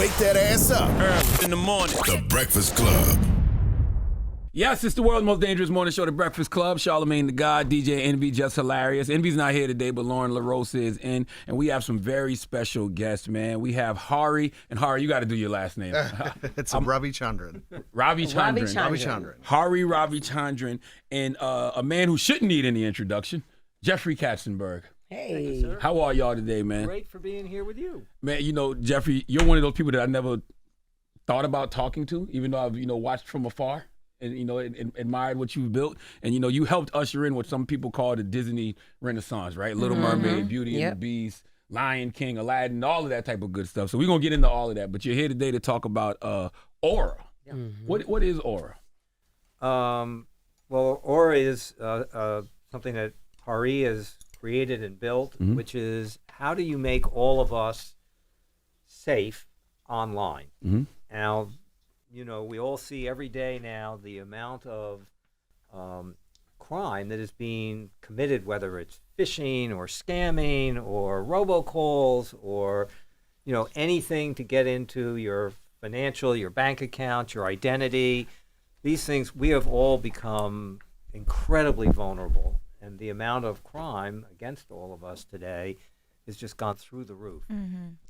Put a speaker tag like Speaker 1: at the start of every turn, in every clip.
Speaker 1: Wake that ass up.
Speaker 2: Early in the morning.
Speaker 1: The Breakfast Club.
Speaker 3: Yes, it's the world's most dangerous morning show, The Breakfast Club. Charlamagne the God, DJ Envy, Jess Hilarious. Envy's not here today, but Loren, LoRosa is in, and we have some very special guests, man. We have Arce, and Arce, you got to do your last name.
Speaker 4: It's Ravichandran.
Speaker 3: Ravichandran. Ravichandran, and a man who shouldn't need any introduction, Jeffrey Katzenberg.
Speaker 5: Hey.
Speaker 6: You,
Speaker 3: How are y'all today, man?
Speaker 6: Great for being here with you.
Speaker 3: Man, you know, Jeffrey, you're one of those people that I never thought about talking to, even though I've, watched from afar. And, and admired what you've built. And, you helped usher in what some people call the Disney Renaissance, right? Little Mermaid, Beauty and the Beast, Lion King, Aladdin, all of that type of good stuff. So we're going to get into all of that. But you're here today to talk about Aura. Yeah. What is Aura?
Speaker 6: Well, Aura is something that Arce has created and built, which is how do you make all of us safe online? Now, we all see every day now the amount of crime that is being committed, whether it's phishing or scamming or robocalls or, anything to get into your financial, your bank account, your identity. These things, we have all become incredibly vulnerable. And the amount of crime against all of us today has just gone through the roof.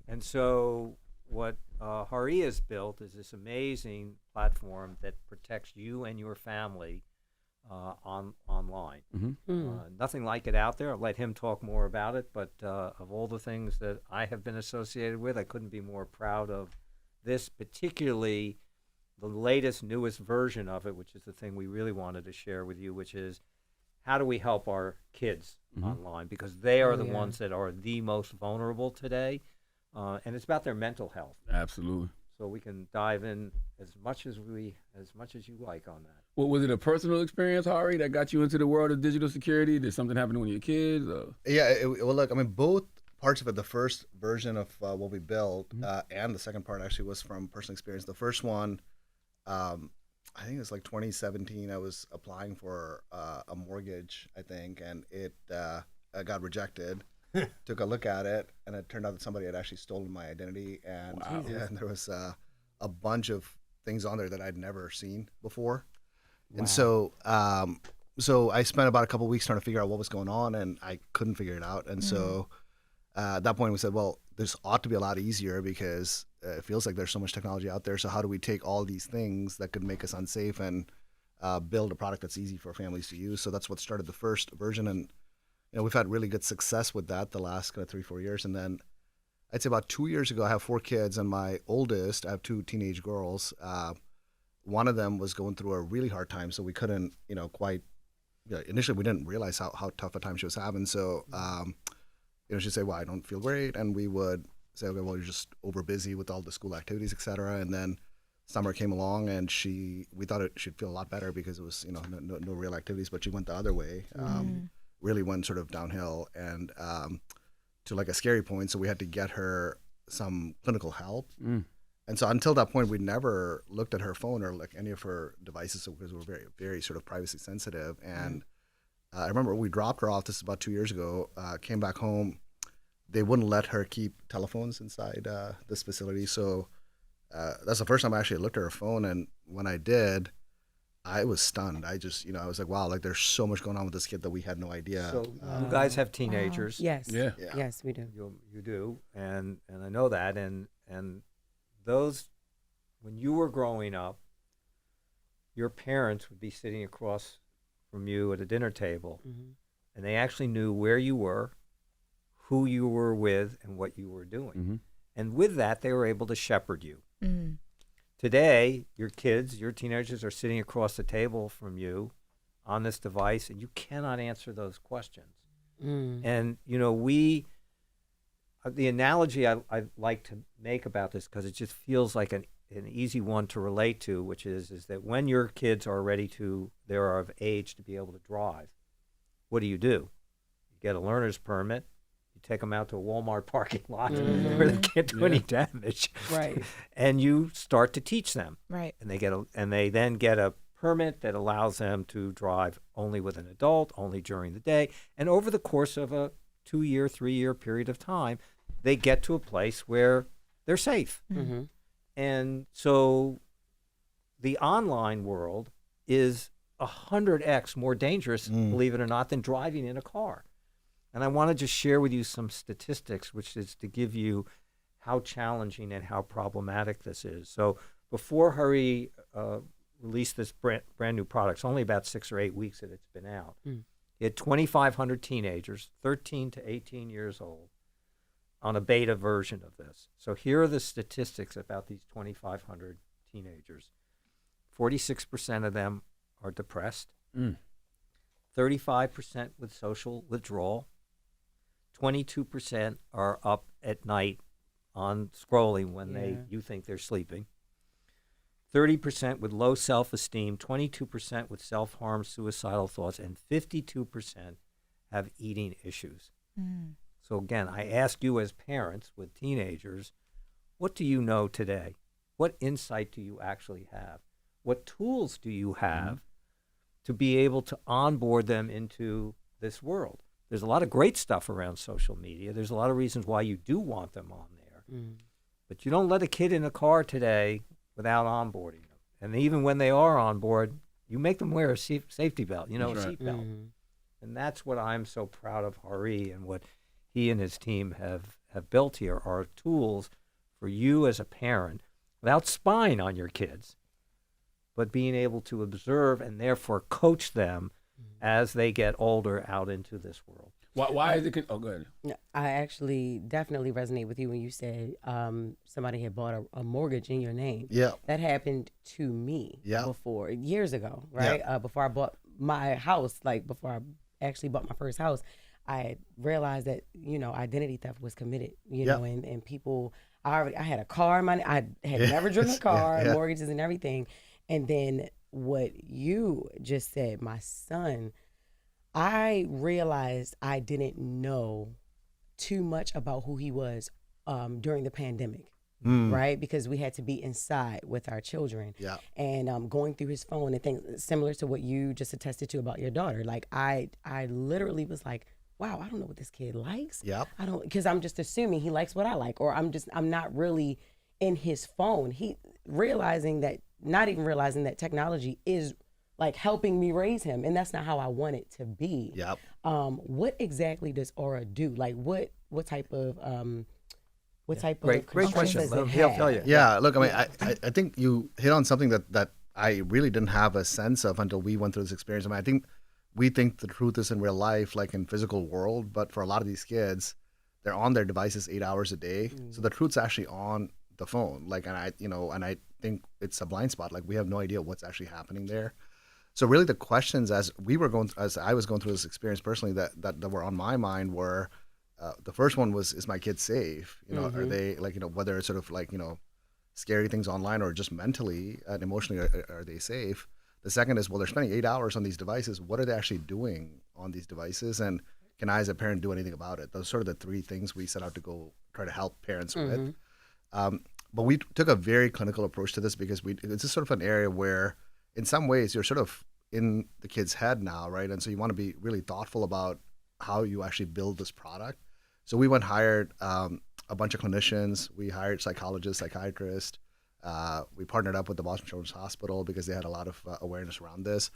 Speaker 6: And so what Arce has built is this amazing platform that protects you and your family online. Nothing like it out there. I'll let him talk more about it, but of all the things that I have been associated with, I couldn't be more proud of this, particularly the latest, newest version of it, which is the thing we really wanted to share with you, which is how do we help our kids online? Because they are the ones that are the most vulnerable today. And it's about their mental health.
Speaker 3: Absolutely.
Speaker 6: So we can dive in as much as you like on that.
Speaker 3: Well, was it a personal experience, Arce, that got you into the world of digital security? Did something happen to one of your kids? Or?
Speaker 4: Yeah, well, look, both parts of it, the first version of what we built and the second part actually was from personal experience. The first one, I think it was like 2017, I was applying for a mortgage, I think, and it got rejected. Took a look at it, and it turned out that somebody had actually stolen my identity, and, and there was a bunch of things on there that I'd never seen before. And so I spent about a couple of weeks trying to figure out what was going on, and I couldn't figure it out. And so at that point we said, well, this ought to be a lot easier because it feels like there's so much technology out there. So how do we take all these things that could make us unsafe and build a product that's easy for families to use? So that's what started the first version, and we've had really good success with that the last kind of 3-4 years. And then I'd say about 2 years ago, I have 4 kids, and my oldest, I have 2 teenage girls. One of them was going through a really hard time, so we couldn't, initially we didn't realize how tough a time she was having. So, she'd say, well, I don't feel great. And we would say, okay, well, you're just over busy with all the school activities, et cetera. And then summer came along, and we thought she'd feel a lot better because it was, no real activities, but she went the other way. Really went sort of downhill and to like a scary point. So we had to get her some clinical help. And so until that point, we never looked at her phone or like any of her devices because we were very, very sort of privacy sensitive. And I remember we dropped her off, this is about 2 years ago, came back home. They wouldn't let her keep telephones inside this facility. So that's the first time I actually looked at her phone. And when I did, I was stunned. I just, I was like, wow, like there's so much going on with this kid that we had no idea.
Speaker 6: So you guys have teenagers.
Speaker 5: Yes.
Speaker 3: Yeah.
Speaker 5: Yes, we do.
Speaker 6: You do, and I know that. And those, when you were growing up, your parents would be sitting across from you at a dinner table, and they actually knew where you were, who you were with, and what you were doing. And with that, they were able to shepherd you. Today, your kids, your teenagers are sitting across the table from you on this device, and you cannot answer those questions. And, the analogy I like to make about this, because it just feels like an easy one to relate to, which is that when your kids are they're of age to be able to drive, what do? You get a learner's permit. Take them out to a Walmart parking lot where they can't do any damage.
Speaker 5: Right.
Speaker 6: And you start to teach them.
Speaker 5: Right.
Speaker 6: And they then get a permit that allows them to drive only with an adult, only during the day. And over the course of a 2-year, 3-year period of time, they get to a place where they're safe. And so the online world is 100x more dangerous, believe it or not, than driving in a car. And I want to just share with you some statistics, which is to give you how challenging and how problematic this is. So before Hurry released this brand new product, it's only about 6 or 8 weeks that it's been out. It had 2,500 teenagers, 13 to 18 years old, on a beta version of this. So here are the statistics about these 2,500 teenagers. 46% of them are depressed, 35% with social withdrawal, 22% are up at night on scrolling when you think they're sleeping, 30% with low self-esteem, 22% with self-harm, suicidal thoughts, and 52% have eating issues. So again, I ask you as parents with teenagers, what do you know today? What insight do you actually have? What tools do you have to be able to onboard them into this world? There's a lot of great stuff around social media. There's a lot of reasons why you do want them on there. But you don't let a kid in a car today without onboarding them. And even when they are on board, you make them wear a safety belt, a seat belt. And that's what I'm so proud of Hari and what he and his team have built here are tools for you as a parent without spying on your kids, but being able to observe and therefore coach them as they get older out into this world.
Speaker 3: Why is it? Oh, go ahead.
Speaker 2: I actually definitely resonate with you when you said somebody had bought a mortgage in your name.
Speaker 4: Yeah.
Speaker 2: That happened to me before, years ago, right?
Speaker 4: Yeah.
Speaker 2: Before I bought my house, like before I actually bought my first house, I realized that, identity theft was committed, know, and people, I had a car in my name. I had never driven a car, mortgages and everything. And then what you just said, my son, I realized I didn't know too much about who he was during the pandemic, right? Because we had to be inside with our children. Yeah. And going through his phone and things similar to what you just attested to about your daughter. Like I literally was like, wow, I don't know what this kid likes. Yep. Because I'm just assuming he likes what I like, or I'm not really in his phone. Not even realizing that technology is like helping me raise him, and that's not how I want it to be. Yep. What exactly does Aura do? Like what type of
Speaker 6: great question.
Speaker 2: Does it
Speaker 6: He'll
Speaker 2: have?
Speaker 6: tell you.
Speaker 4: Yeah, look, I mean, I think you hit on something that I really didn't have a sense of until we went through this experience. I mean, I think we think the truth is in real life, like in physical world, but for a lot of these kids, they're on their devices 8 hours a day. So the truth's actually on the phone. Like, and I think it's a blind spot. Like, we have no idea what's actually happening there. So really the questions as I was going through this experience personally that were on my mind were, the first one was, is my kid safe? Are they like, whether it's sort of like, scary things online or just mentally and emotionally, are they safe? The second is, well, they're spending 8 hours on these devices. What are they actually doing on these devices? And can I as a parent do anything about it? Those are sort of the three things we set out to go try to help parents with. But we took a very clinical approach to this because it's just sort of an area where in some ways you're sort of in the kid's head now, right? And so you want to be really thoughtful about how you actually build this product. So we went and hired a bunch of clinicians. We hired psychologists, psychiatrists. We partnered up with the Boston Children's Hospital because they had a lot of awareness around this.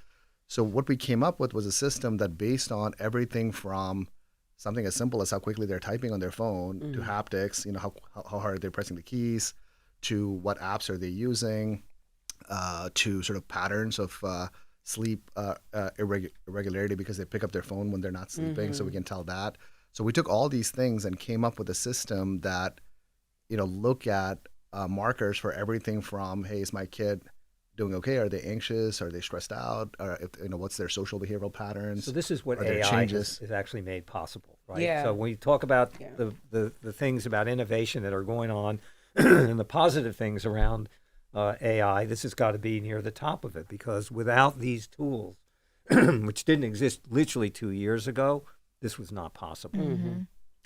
Speaker 4: So what we came up with was a system that based on everything from something as simple as how quickly they're typing on their phone to haptics, how hard they're pressing the keys, to what apps are they using, to sort of patterns of sleep irregularity because they pick up their phone when they're not sleeping, so we can tell that. So we took all these things and came up with a system that, look at markers for everything from, hey, is my kid doing okay? Are they anxious? Are they stressed out? Or what's their social behavioral patterns?
Speaker 6: So this is what
Speaker 4: Are there
Speaker 6: AI
Speaker 4: changes?
Speaker 6: is actually made possible, right?
Speaker 2: Yeah.
Speaker 6: So when you talk about the things about innovation that are going on and the positive things around AI, this has got to be near the top of it, because without these tools, which didn't exist literally 2 years ago, this was not possible.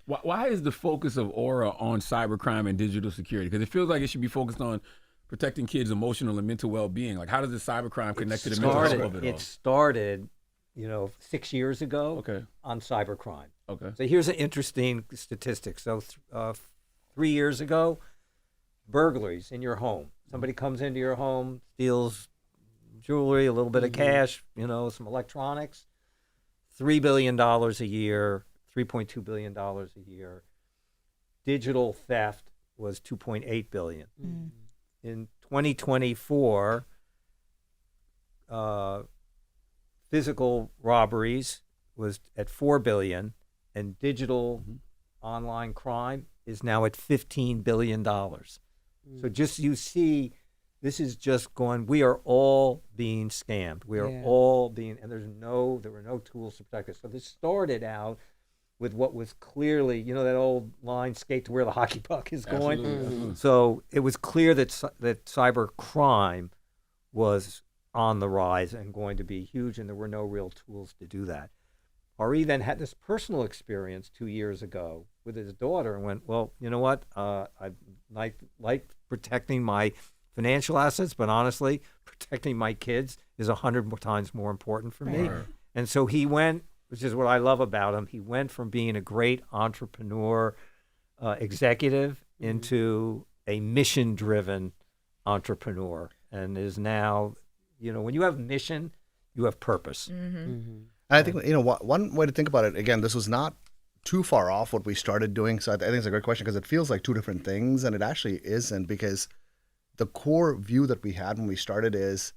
Speaker 3: Why is the focus of Aura on cybercrime and digital security? Because it feels like it should be focused on protecting kids' emotional and mental well-being. Like, how does the cybercrime connect to the mental health of it all?
Speaker 6: It started, 6 years ago on cybercrime. Okay. So here's an interesting statistic. So 3 years ago, burglaries in your home. Somebody comes into your home, steals jewelry, a little bit of cash, some electronics. $3 billion a year, $3.2 billion a year. Digital theft was $2.8 billion. In 2024, physical robberies was at $4 billion, and digital online crime is now at $15 billion. So just you see, this is just going. We are all being scammed. We are all being, and there were no tools to protect us. So this started out with what was clearly, that old line, skate to where the hockey puck is going.
Speaker 3: Absolutely.
Speaker 6: So it was clear that cyber crime was on the rise and going to be huge, and there were no real tools to do that. Ari then had this personal experience 2 years ago with his daughter and went, well, you know what? I like protecting my financial assets, but honestly, protecting my kids is 100 times more important for me.
Speaker 3: Right.
Speaker 6: And so he went, which is what I love about him, he went from being a great entrepreneur executive into a mission-driven entrepreneur, and is now, when you have mission, you have purpose.
Speaker 4: And I think, one way to think about it, again, this was not too far off what we started doing. So I think it's a great question because it feels like two different things, and it actually isn't, because the core view that we had when we started is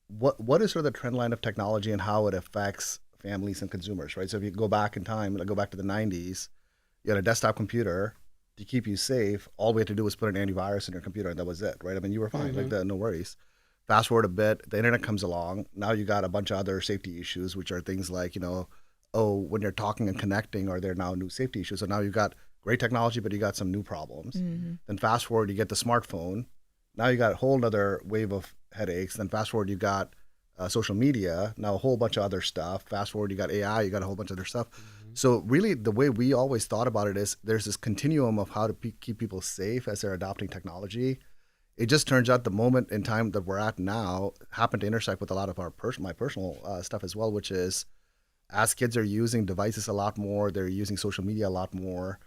Speaker 4: what is sort of the trend line of technology and how it affects families and consumers, right? So if you go back in time, go back to the 90s, you had a desktop computer to keep you safe. All we had to do was put an antivirus in your computer, and that was it, right? I mean, you were fine, no worries. Fast forward a bit, the internet comes along. Now you got a bunch of other safety issues, which are things like, when you're talking and connecting, are there now new safety issues? So now you've got great technology, but you got some new problems. Then fast forward, you get the smartphone. Now you got a whole other wave of headaches. Then fast forward, you got social media. Now a whole bunch of other stuff. Fast forward, you got AI. You got a whole bunch of other stuff. So really, the way we always thought about it is there's this continuum of how to keep people safe as they're adopting technology. It just turns out the moment in time that we're at now happened to intersect with a lot of my personal stuff as well, which is as kids are using devices a lot more, they're using social media a lot more.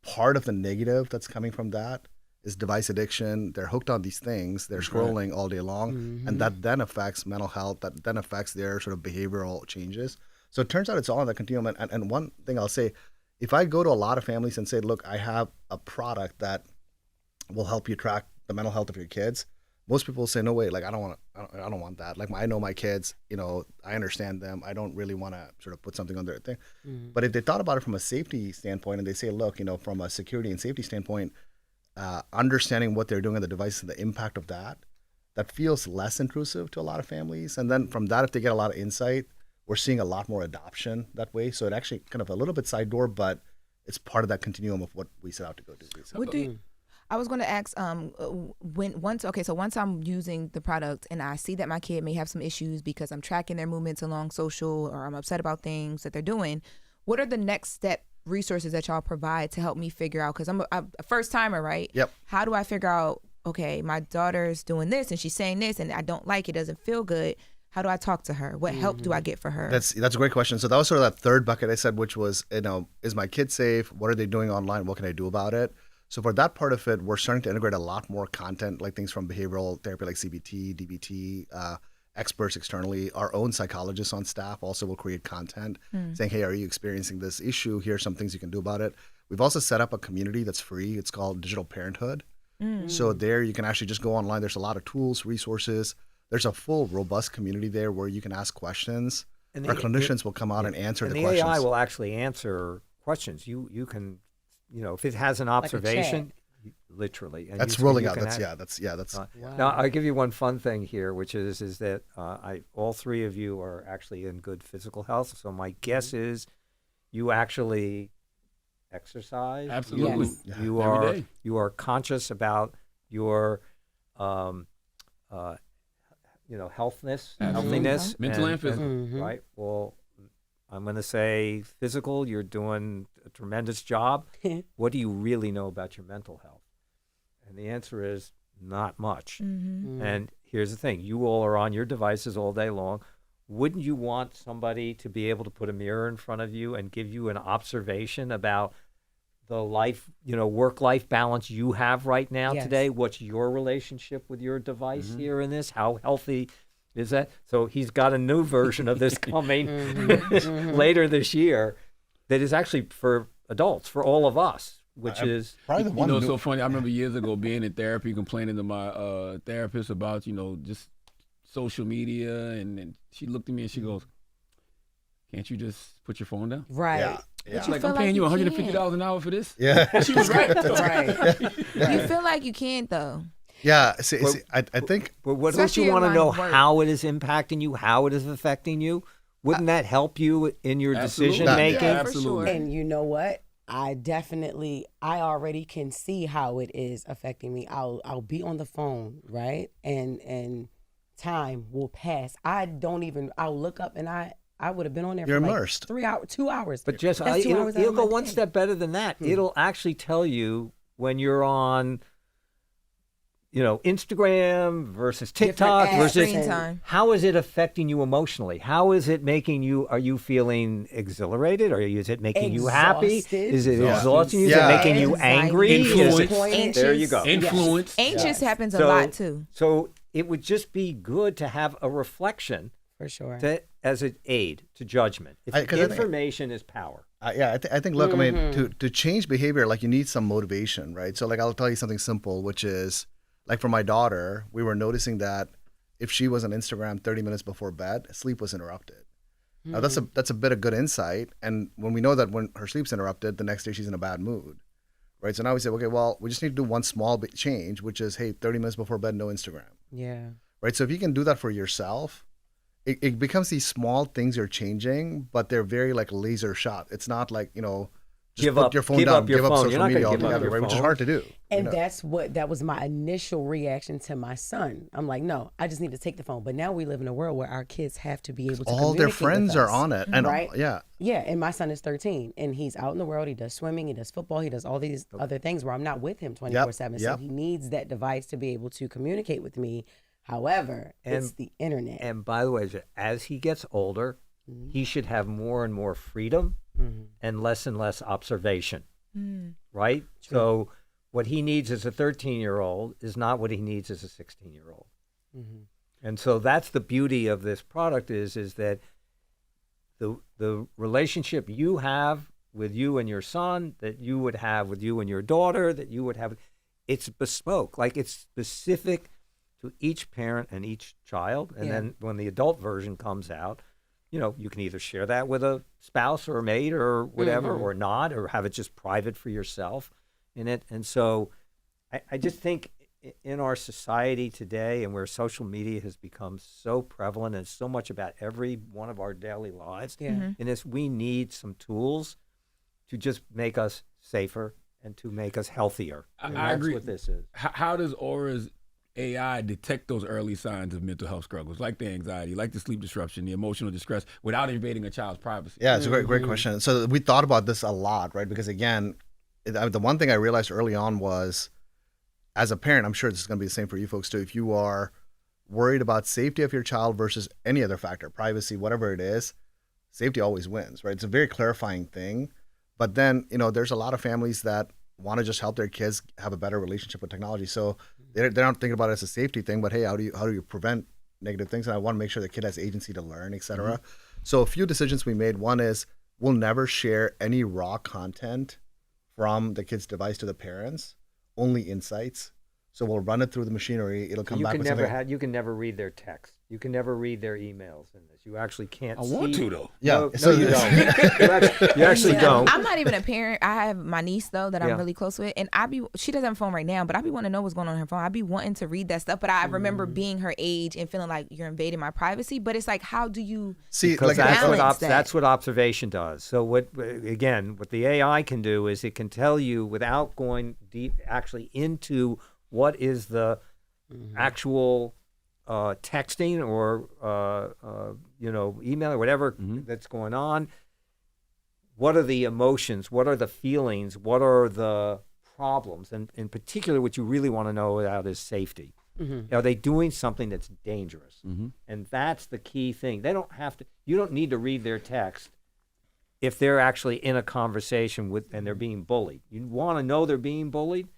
Speaker 4: Part of the negative that's coming from that is device addiction. They're hooked on these things. They're scrolling all day long, and that then affects mental health. That then affects their sort of behavioral changes. So it turns out it's all in the continuum. And one thing I'll say, if I go to a lot of families and say, look, I have a product that will help you track the mental health of your kids, most people say, no way, like I don't want that. Like I know my kids, I understand them. I don't really want to sort of put something on their thing. But if they thought about it from a safety standpoint and they say, look, from a security and safety standpoint, understanding what they're doing on the device and the impact of that feels less intrusive to a lot of families. And then from that, if they get a lot of insight, we're seeing a lot more adoption that way. So it actually kind of a little bit side door, but it's part of that continuum of what we set out to go do.
Speaker 5: I was going to ask, once I'm using the product and I see that my kid may have some issues because I'm tracking their movements along social, or I'm upset about things that they're doing, what are the next step resources that y'all provide to help me figure out, because I'm a first timer, right?
Speaker 4: Yep.
Speaker 5: How do I figure out, okay, my daughter's doing this and she's saying this and I don't like it, doesn't feel good. How do I talk to her? What help do I get for her?
Speaker 4: That's a great question. So that was sort of that third bucket I said, which was, is my kid safe? What are they doing online? What can I do about it? So for that part of it, we're starting to integrate a lot more content, like things from behavioral therapy, like CBT, DBT, experts externally. Our own psychologists on staff also will create content saying, hey, are you experiencing this issue? Here are some things you can do about it. We've also set up a community that's free. It's called Digital Parenthood. So there you can actually just go online. There's a lot of tools, resources. There's a full, robust community there where you can ask questions. And our clinicians will come out and answer the questions.
Speaker 6: And the AI will actually answer questions. You can, if it has an observation, literally. And
Speaker 4: that's rolling out. That's.
Speaker 6: Wow. Now, I'll give you one fun thing here, which is that all three of you are actually in good physical health. So my guess is you actually exercise.
Speaker 3: Absolutely.
Speaker 2: Yes.
Speaker 6: You are conscious about your healthiness,
Speaker 3: mental and physical.
Speaker 6: Right? Well, I'm going to say physical, you're doing a tremendous job. What do you really know about your mental health? And the answer is not much. And here's the thing. You all are on your devices all day long. Wouldn't you want somebody to be able to put a mirror in front of you and give you an observation about the life, work-life balance you have right now
Speaker 2: Yes.
Speaker 6: today? What's your relationship with your device here in this? How healthy is that? So he's got a new version of this coming later this year that is actually for adults, for all of us, which is
Speaker 4: Probably the one.
Speaker 3: It's so funny. I remember years ago being in therapy, complaining to my therapist about, just social media. And she looked at me and she goes, can't you just put your phone down?
Speaker 2: Right.
Speaker 4: Yeah.
Speaker 3: She's
Speaker 5: you
Speaker 3: like,
Speaker 5: feel
Speaker 3: I'm paying
Speaker 5: like
Speaker 3: you
Speaker 5: you
Speaker 3: $150 an hour for this?
Speaker 4: Yeah.
Speaker 3: She was right.
Speaker 2: Right.
Speaker 5: You feel like you can't though.
Speaker 4: Yeah. See, I think
Speaker 6: But what don't
Speaker 5: Especially
Speaker 6: you
Speaker 5: your
Speaker 6: want to
Speaker 5: line
Speaker 6: know
Speaker 5: of work.
Speaker 6: how it is impacting you, how it is affecting you? Wouldn't that help you in your
Speaker 3: Absolutely.
Speaker 6: decision making?
Speaker 5: Yeah, for
Speaker 3: Absolutely.
Speaker 5: sure.
Speaker 2: And you know what? I already can see how it is affecting me. I'll be on the phone, right? And time will pass. I'll look up and I would have been on there
Speaker 4: You're
Speaker 2: for
Speaker 4: immersed.
Speaker 2: 3 hours, 2 hours.
Speaker 6: But just
Speaker 2: That's 2 hours out
Speaker 6: it'll
Speaker 2: of
Speaker 6: go
Speaker 2: my
Speaker 6: one
Speaker 2: day.
Speaker 6: step better than that. It'll actually tell you when you're on, Instagram versus TikTok
Speaker 2: apps
Speaker 6: versus
Speaker 5: Screen time.
Speaker 6: how is it affecting you emotionally? How is it making you? Are you feeling exhilarated? Or is it making you happy?
Speaker 2: Exhausted.
Speaker 6: Is it
Speaker 4: Yeah.
Speaker 6: exhausting you?
Speaker 4: Yeah.
Speaker 6: Is it making you
Speaker 2: Anxiety.
Speaker 6: angry? Is it-
Speaker 3: Influence.
Speaker 6: there you go.
Speaker 3: Influence.
Speaker 5: Anxious happens a lot too.
Speaker 6: So it would just be good to have a reflection
Speaker 2: For sure.
Speaker 6: as an aid to judgment. If
Speaker 4: 'Cause I think-
Speaker 6: information is power.
Speaker 4: I think look, I mean, to change behavior, like you need some motivation, right? So like I'll tell you something simple, which is like for my daughter, we were noticing that if she was on Instagram 30 minutes before bed, sleep was interrupted. Now that's a bit of good insight. And when we know that when her sleep's interrupted, the next day she's in a bad mood, right? So now we say, okay, well, we just need to do one small bit change, which is, hey, 30 minutes before bed, no Instagram,
Speaker 2: Yeah.
Speaker 4: right? So if you can do that for yourself, it becomes these small things you're changing, but they're very like laser shot. It's not like, just
Speaker 6: Give
Speaker 4: put
Speaker 6: up-
Speaker 4: your phone
Speaker 6: give
Speaker 4: down,
Speaker 6: up your
Speaker 4: give up
Speaker 6: phone.
Speaker 4: social
Speaker 6: You're not
Speaker 4: media
Speaker 6: gonna give up
Speaker 4: altogether,
Speaker 6: your
Speaker 4: right? Which is
Speaker 6: phone.
Speaker 4: hard to do.
Speaker 2: And
Speaker 4: you know?
Speaker 2: that was my initial reaction to my son. I'm like, no, I just need to take the phone. But now we live in a world where our kids have to be able to
Speaker 4: all their
Speaker 2: communicate
Speaker 4: friends
Speaker 2: with
Speaker 4: are
Speaker 2: us,
Speaker 4: on it, and
Speaker 2: right?
Speaker 4: yeah,
Speaker 2: Yeah, and my son is 13, and he's out in the world. He does swimming, he does football, he does all these other things where I'm not with him 24/7. So
Speaker 4: yep.
Speaker 2: he needs that device to be able to communicate with me. However, it's the internet.
Speaker 6: And by the way, as he gets older, he should have more and more freedom and less observation, right? So what he needs as a 13-year-old is not what he needs as a 16-year-old. And so that's the beauty of this product is that the relationship you have with you and your son, that you would have with you and your daughter, that you would have, it's bespoke, like it's specific to each parent and each child. And then when the adult version comes out, you can either share that with a spouse or a mate or whatever, or not, or have it just private for yourself in it. And so I just think in our society today, and where social media has become so prevalent and so much about every one of our daily lives, in this, we need some tools to just make us safer and to make us healthier. And
Speaker 3: I
Speaker 6: that's
Speaker 3: agree.
Speaker 6: what this is.
Speaker 3: How does Aura's AI detect those early signs of mental health struggles, like the anxiety, like the sleep disruption, the emotional distress, without invading a child's privacy?
Speaker 4: yeah, it's a great question. So we thought about this a lot, right? Because again, the one thing I realized early on was, as a parent, I'm sure this is going to be the same for you folks too. If you are worried about safety of your child versus any other factor, privacy, whatever it is, safety always wins, right? It's a very clarifying thing. But then, there's a lot of families that want to just help their kids have a better relationship with technology. So they're not thinking about it as a safety thing, but hey, how do you prevent negative things? And I want to make sure the kid has agency to learn, et cetera. So a few decisions we made. One is we'll never share any raw content from the kid's device to the parents, only insights. So we'll run it through the machinery. It'll come back with something.
Speaker 6: You can never read their text. You can never read their emails in this. You actually can't
Speaker 3: I
Speaker 6: see.
Speaker 3: want to, though.
Speaker 4: Yeah.
Speaker 6: No,
Speaker 4: so
Speaker 6: you don't. You actually don't.
Speaker 5: I'm not even a parent. I have my niece though that
Speaker 6: Yeah.
Speaker 5: I'm really close with, and she doesn't have a phone right now, but I be wanting to know what's going on her phone. I be wanting to read that stuff, but I remember being her age and feeling like you're invading my privacy. But it's like, how do you?
Speaker 4: see,
Speaker 6: Because
Speaker 4: like
Speaker 5: balance that.
Speaker 6: that's what observation does. So what the AI can do is it can tell you without going deep actually into what is the actual texting or email or whatever that's going on. What are the emotions? What are the feelings? What are the problems? And in particular, what you really want to know about is safety. Are they doing something that's dangerous? And that's the key thing. They don't have to. You don't need to read their text if they're actually in a conversation with and they're being bullied. You want to know they're being bullied,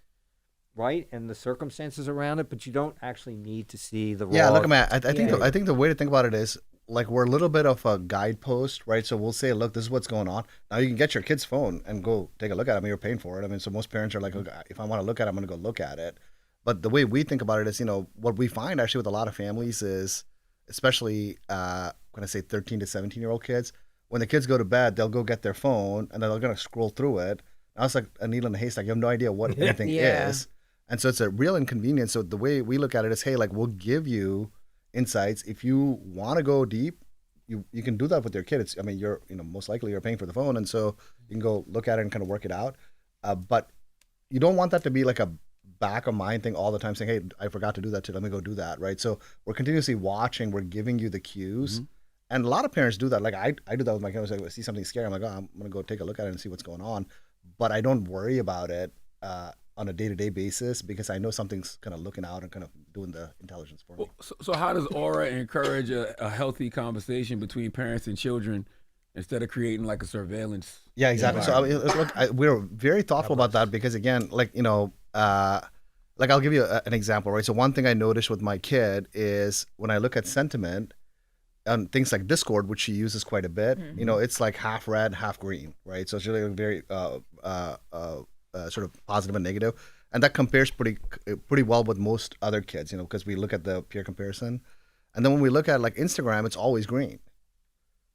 Speaker 6: right? And the circumstances around it, but you don't actually need to see the raw.
Speaker 4: Yeah, look, man, I think the way to think about it is like we're a little bit of a guidepost, right? So we'll say, look, this is what's going on. Now you can get your kid's phone and go take a look at it. I mean, you're paying for it. I mean, so most parents are like, okay, if I want to look at it, I'm going to go look at it. But the way we think about it is, what we find actually with a lot of families is, especially when I say 13 to 17-year-old kids, when the kids go to bed, they'll go get their phone and they're going to scroll through it. Now it's like a needle in a haystack. You have no idea what anything is. And so it's a real inconvenience. So the way we look at it is, hey, like we'll give you insights. If you want to go deep, you can do that with your kid. It's, I mean, you're, most likely you're paying for the phone. And so you can go look at it and kind of work it out. But you don't want that to be like a back of mind thing all the time saying, hey, I forgot to do that too. Let me go do that. Right. So we're continuously watching. We're giving you the cues. And a lot of parents do that. Like I do that with my kids. I see something scary. I'm like, oh, I'm going to go take a look at it and see what's going on. But I don't worry about it on a day-to-day basis because I know something's kind of looking out and kind of doing the intelligence for me.
Speaker 3: So how does Aura encourage a healthy conversation between parents and children instead of creating like a surveillance?
Speaker 4: Yeah, exactly. So I mean, look, we're very thoughtful about that because again, like, like I'll give you an example, right? So one thing I noticed with my kid is when I look at sentiment and things like Discord, which she uses quite a bit, it's like half red, half green, right? So it's really very sort of positive and negative. And that compares pretty well with most other kids, because we look at the peer comparison. And then when we look at like Instagram, it's always green.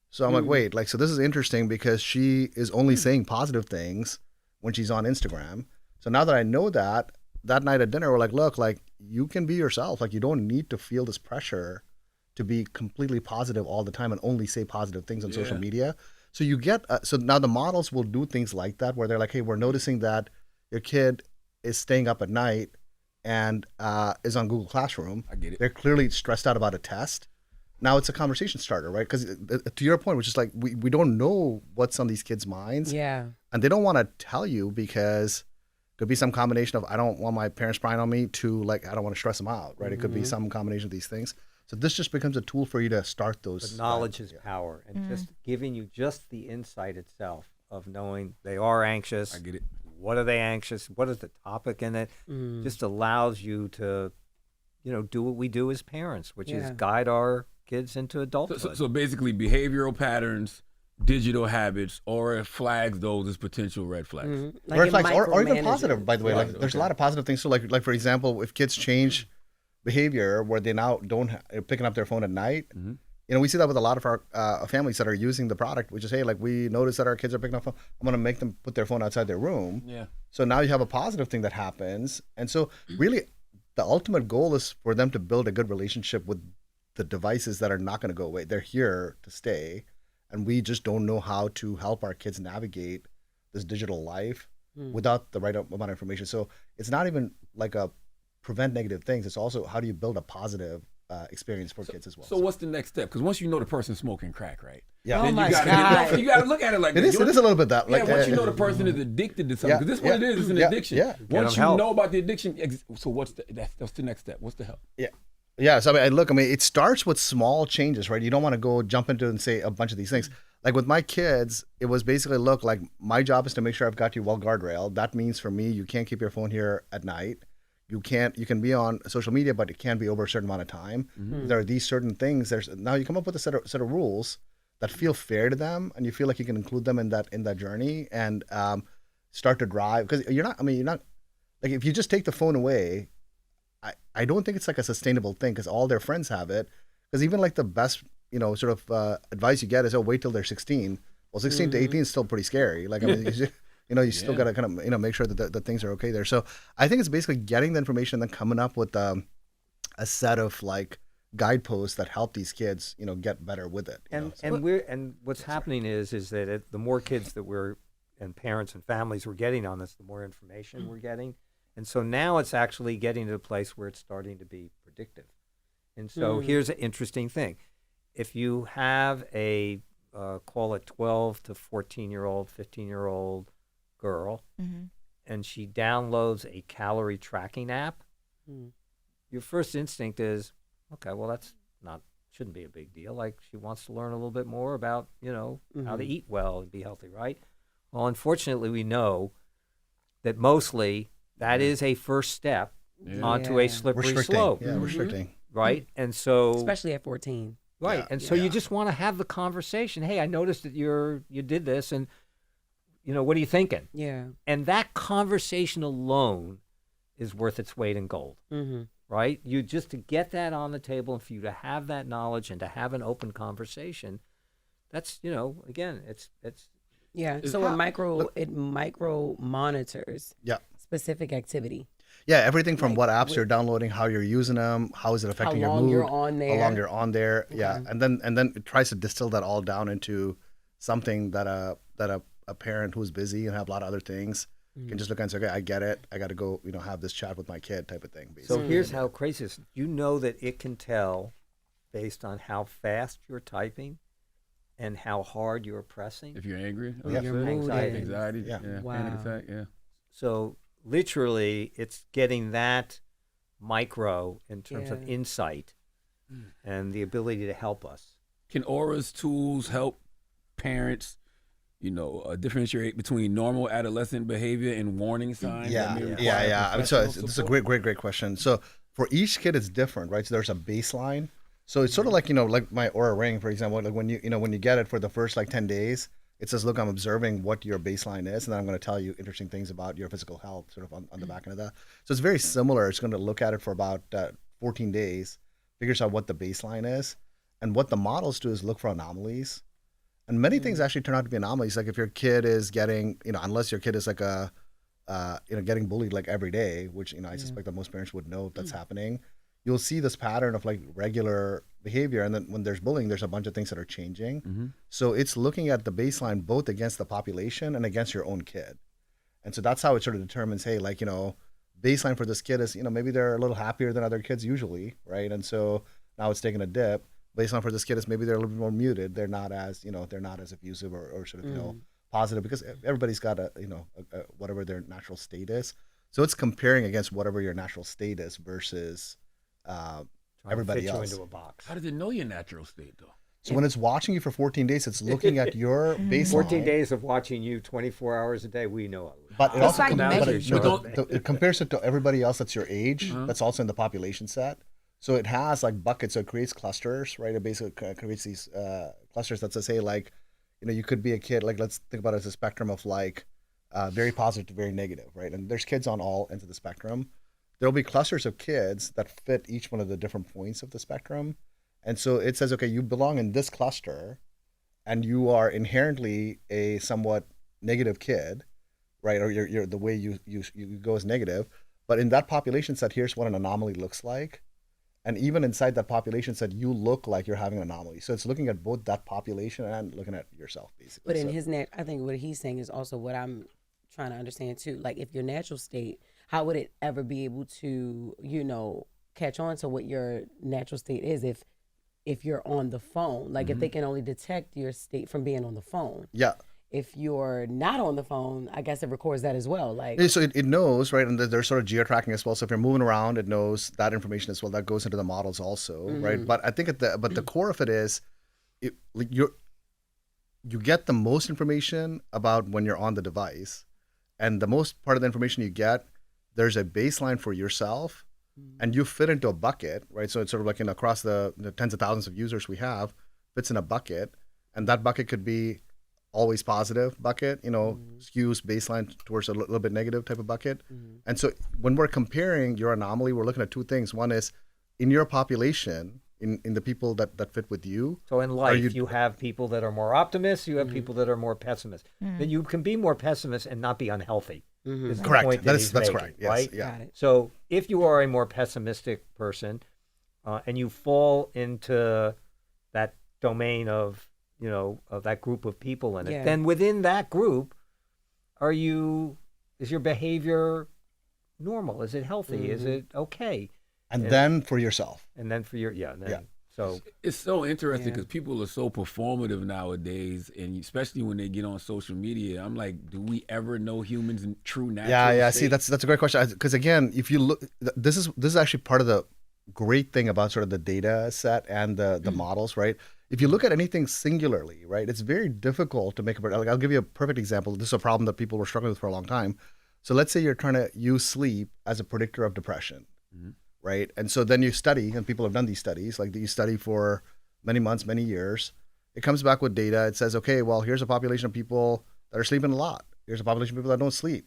Speaker 4: So I'm like, wait, like, so this is interesting because she is only saying positive things when she's on Instagram. So now that I know that night at dinner, we're like, look, like you can be yourself. Like you don't need to feel this pressure to be completely positive all the time and only say positive things on social media. So you get, so now the models will do things like that where they're like, hey, we're noticing that your kid is staying up at night and is on Google Classroom.
Speaker 3: I get it.
Speaker 4: They're clearly stressed out about a test. Now it's a conversation starter, right? Because to your point, which is like, we don't know what's on these kids' minds.
Speaker 2: Yeah.
Speaker 4: And they don't want to tell you because it could be some combination of, I don't want my parents prying on me to like, I don't want to stress them out, right? It could be some combination of these things. So this just becomes a tool for you to start those.
Speaker 6: But knowledge is power, and just giving you just the insight itself of knowing they are anxious.
Speaker 3: I get it.
Speaker 6: What are they anxious? What is the topic in it? Just allows you to, do what we do as parents, which is guide our kids into adulthood.
Speaker 3: So basically, behavioral patterns, digital habits, or flags those as potential red flags.
Speaker 2: Like
Speaker 4: red flags, or even
Speaker 2: micromanage
Speaker 4: positive,
Speaker 2: it.
Speaker 4: by the way. Like there's a lot of positive things. So like for example, if kids change behavior where they now don't picking up their phone at night. We see that with a lot of our families that are using the product, which is, hey, like we notice that our kids are picking up phone. I'm going to make them put their phone outside their room.
Speaker 3: Yeah.
Speaker 4: So now you have a positive thing that happens. And so really the ultimate goal is for them to build a good relationship with the devices that are not going to go away. They're here to stay. And we just don't know how to help our kids navigate this digital life without the right amount of information. So it's not even like a prevent negative things. It's also how do you build a positive experience for kids as well.
Speaker 3: So what's the next step? Because once you know the person's smoking crack, right?
Speaker 4: Yeah.
Speaker 3: Then
Speaker 2: my
Speaker 3: you
Speaker 2: God.
Speaker 3: gotta look at it like
Speaker 4: it is a little bit that. Like,
Speaker 3: once you know the person is addicted to something, because this is what it is. It's an addiction.
Speaker 4: Yeah.
Speaker 3: Once you know about the addiction, so what's the next step? What's the help?
Speaker 4: Yeah. So I mean, it starts with small changes, right? You don't want to go jump into and say a bunch of these things. Like with my kids, it was basically, look, like my job is to make sure I've got you well guardrailed. That means for me, you can't keep your phone here at night. You can be on social media, but it can't be over a certain amount of time. There are these certain things. Now you come up with a set of rules that feel fair to them, and you feel like you can include them in that journey and start to drive. Because you're not like, if you just take the phone away, I don't think it's like a sustainable thing because all their friends have it. Because even like the best sort of advice you get is, wait till they're 16. Well, 16 to 18 is still pretty scary. Like, I mean, you still got to kind of, make sure that the things are okay there. So I think it's basically getting the information and then coming up with a set of like guideposts that help these kids, get better with it.
Speaker 6: And what's happening is that the more kids that and parents and families we're getting on this, the more information we're getting. And so now it's actually getting to a place where it's starting to be predictive. And so here's an interesting thing. If you have a, call it 12 to 14-year-old, 15-year-old girl, and she downloads a calorie tracking app, your first instinct is, okay, well, that's not shouldn't be a big deal. Like she wants to learn a little bit more about, how to eat well and be healthy, right? Well, unfortunately, we know that mostly that is a first step onto a slippery
Speaker 4: Restricting.
Speaker 6: slope,
Speaker 4: Yeah, restricting.
Speaker 6: right? And so,
Speaker 2: Especially at 14.
Speaker 6: right,
Speaker 4: Yeah,
Speaker 6: and so you just want to have the conversation. Hey, I noticed that you did this, and what are you thinking?
Speaker 2: Yeah.
Speaker 6: And that conversation alone is worth its weight in gold.
Speaker 2: Mm-hmm.
Speaker 6: Right? You just to get that on the table and for you to have that knowledge and to have an open conversation, that's, again, it's
Speaker 2: Yeah. So it micro monitors
Speaker 4: Yeah.
Speaker 2: specific activity.
Speaker 4: Yeah, everything from
Speaker 2: Like,
Speaker 4: what apps you're downloading, how you're using them, how is it affecting your
Speaker 2: long
Speaker 4: mood,
Speaker 2: you're on there.
Speaker 4: how long you're on there. Yeah, and then it tries to distill that all down into something that a parent who's busy and have a lot of other things can just look and say, okay, I get it. I got to go, have this chat with my kid type of thing.
Speaker 6: So
Speaker 4: Basically.
Speaker 6: here's how crazy it is. You know that it can tell based on how fast you're typing and how hard you're pressing.
Speaker 3: If you're angry,
Speaker 4: Yeah.
Speaker 2: Your mood
Speaker 3: anxiety,
Speaker 4: Yeah.
Speaker 3: panic
Speaker 2: Wow.
Speaker 3: attack, yeah.
Speaker 6: So literally, it's getting that micro in terms of
Speaker 2: Yeah.
Speaker 6: insight and the ability to help us.
Speaker 3: Can Aura's tools help parents, differentiate between normal adolescent behavior and warning signs? that may require
Speaker 4: I mean, so
Speaker 3: professional
Speaker 4: it's a
Speaker 3: support?
Speaker 4: great question. So for each kid, it's different, right? So there's a baseline. So it's sort of like, like my Aura ring, for example, like when you get it for the first 10 days, it says, look, I'm observing what your baseline is, and then I'm going to tell you interesting things about your physical health sort of on the back end of that. So it's very similar. It's going to look at it for about 14 days, figures out what the baseline is. And what the models do is look for anomalies. And many things actually turn out to be anomalies. Like if your kid is getting, unless your kid is like getting bullied like every day, which, I suspect that most parents would know if that's happening, you'll see this pattern of like regular behavior. And then when there's bullying, there's a bunch of things that are changing. So it's looking at the baseline both against the population and against your own kid. And so that's how it sort of determines, hey, baseline for this kid is, maybe they're a little happier than other kids usually, right? And so now it's taking a dip. Baseline for this kid is maybe they're a little bit more muted. They're not as, they're not as abusive or sort of, positive, because everybody's got whatever their natural state is. So it's comparing against whatever your natural state is versus everybody
Speaker 6: Fit you
Speaker 4: else.
Speaker 6: into a box.
Speaker 3: How does it know your natural state, though?
Speaker 4: So when it's watching you for 14 days, it's looking at your baseline.
Speaker 6: 14 days of watching you 24 hours a day, we know it.
Speaker 4: But it
Speaker 5: It's
Speaker 4: also
Speaker 5: like measures
Speaker 4: it compares it to everybody else that's your age, that's also in the population set. So it has like buckets, so it creates clusters, right? It basically creates these clusters that says, hey, like, you could be a kid, like let's think about it as a spectrum of like very positive to very negative, right? And there's kids on all ends of the spectrum. There'll be clusters of kids that fit each one of the different points of the spectrum. And so it says, okay, you belong in this cluster and you are inherently a somewhat negative kid, right? Or you're the way you go is negative. But in that population set, here's what an anomaly looks like. And even inside that population set, you look like you're having an anomaly. So it's looking at both that population and looking at yourself, basically.
Speaker 2: But in his I think what he's saying is also what I'm trying to understand too. Like if your natural state, how would it ever be able to, catch on to what your natural state is if you're on the phone? Like if they can only detect your state from being on the phone.
Speaker 4: Yeah.
Speaker 2: If you're not on the phone, I guess it records that as well. Like
Speaker 4: So it knows, right? And there's sort of geo-tracking as well. So if you're moving around, it knows that information as well. That goes into the models also, right? But I think the core of it is, you get the most information about when you're on the device, and the most part of the information you get, there's a baseline for yourself, and you fit into a bucket, right? So it's sort of like across the tens of thousands of users we have, fits in a bucket, and that bucket could be always positive bucket, skews baseline towards a little bit negative type of bucket. And so when we're comparing your anomaly, we're looking at two things. One is in your population, in the people that fit with you.
Speaker 6: So in life, you have people that are more optimists, you have people that are more pessimists. Then you can be more pessimist and not be unhealthy. Is the
Speaker 4: Correct.
Speaker 6: point that he's
Speaker 4: That's
Speaker 6: making,
Speaker 4: correct. Yes.
Speaker 6: right?
Speaker 4: Yeah.
Speaker 2: got it.
Speaker 6: So if you are a more pessimistic person and you fall into that domain of that group of people in it,
Speaker 2: Yeah.
Speaker 6: then within that group, is your behavior normal? Is it healthy? Is it okay?
Speaker 4: And then for yourself.
Speaker 6: And then for your, so
Speaker 3: It's so interesting
Speaker 2: Yeah.
Speaker 3: because people are so performative nowadays, and especially when they get on social media. I'm like, do we ever know humans in true natural
Speaker 4: Yeah.
Speaker 3: state?
Speaker 4: See, that's a great question. Because again, if you look, this is actually part of great thing about sort of the data set and the models, right? If you look at anything singularly, right, it's very difficult to make like I'll give you a perfect example. This is a problem that people were struggling with for a long time. So let's say you're trying to use sleep as a predictor of depression, right? And so then you study, and people have done these studies, like you study for many months, many years. It comes back with data. It says, okay, well, here's a population of people that are sleeping a lot. Here's a population of people that don't sleep,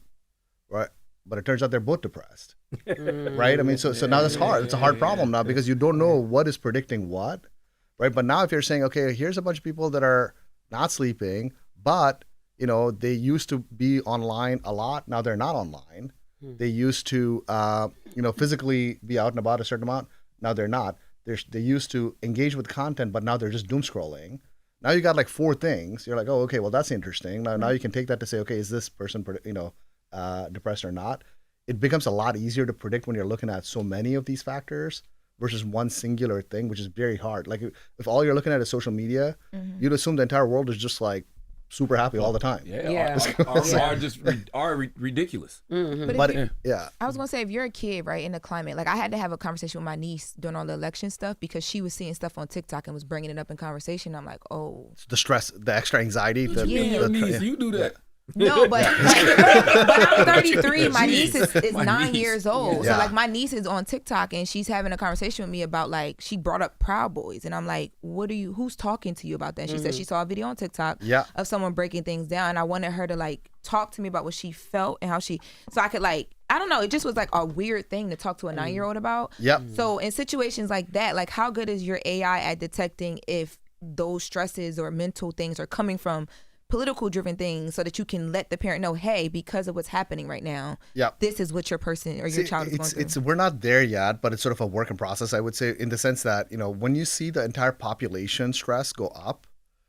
Speaker 4: right? But it turns out they're both depressed, right? I mean, so now that's hard. It's a hard problem now because you don't know what is predicting what, right? But now if you're saying, okay, here's a bunch of people that are not sleeping, but they used to be online a lot. Now they're not online. They used to, physically be out and about a certain amount. Now they're not. They used to engage with content, but now they're just doom scrolling. Now you got like 4 things. You're like, oh, okay, well that's interesting. Now you can take that to say, okay, is this person, depressed or not? It becomes a lot easier to predict when you're looking at so many of these factors versus one singular thing, which is very hard. Like if all you're looking at is social media, you'd assume the entire world is just like super happy all the time.
Speaker 3: Are ridiculous.
Speaker 4: But
Speaker 5: I was gonna say, if you're a kid, right, in the climate, like I had to have a conversation with my niece during all the election stuff because she was seeing stuff on TikTok and was bringing it up in conversation. I'm like, oh,
Speaker 4: the stress, the extra anxiety.
Speaker 3: You do that.
Speaker 5: No, but I'm 33. My niece is 9 years old.
Speaker 4: Yeah.
Speaker 5: So like my niece is on TikTok and she's having a conversation with me about like she brought up Proud Boys and I'm like, who's talking to you about that? And she said she saw a video on TikTok of someone breaking things down. And I wanted her to like talk to me about what she felt and how so I could like, I don't know, it just was like a weird thing to talk to a 9-year-old about.
Speaker 4: Yep.
Speaker 5: So in situations like that, like how good is your AI at detecting if those stresses or mental things are coming from political driven things so that you can let the parent know, hey, because of what's happening right now, this is what your person or your child is going through.
Speaker 4: We're not there yet, but it's sort of a work in process, I would say, in the sense that, when you see the entire population stress go up,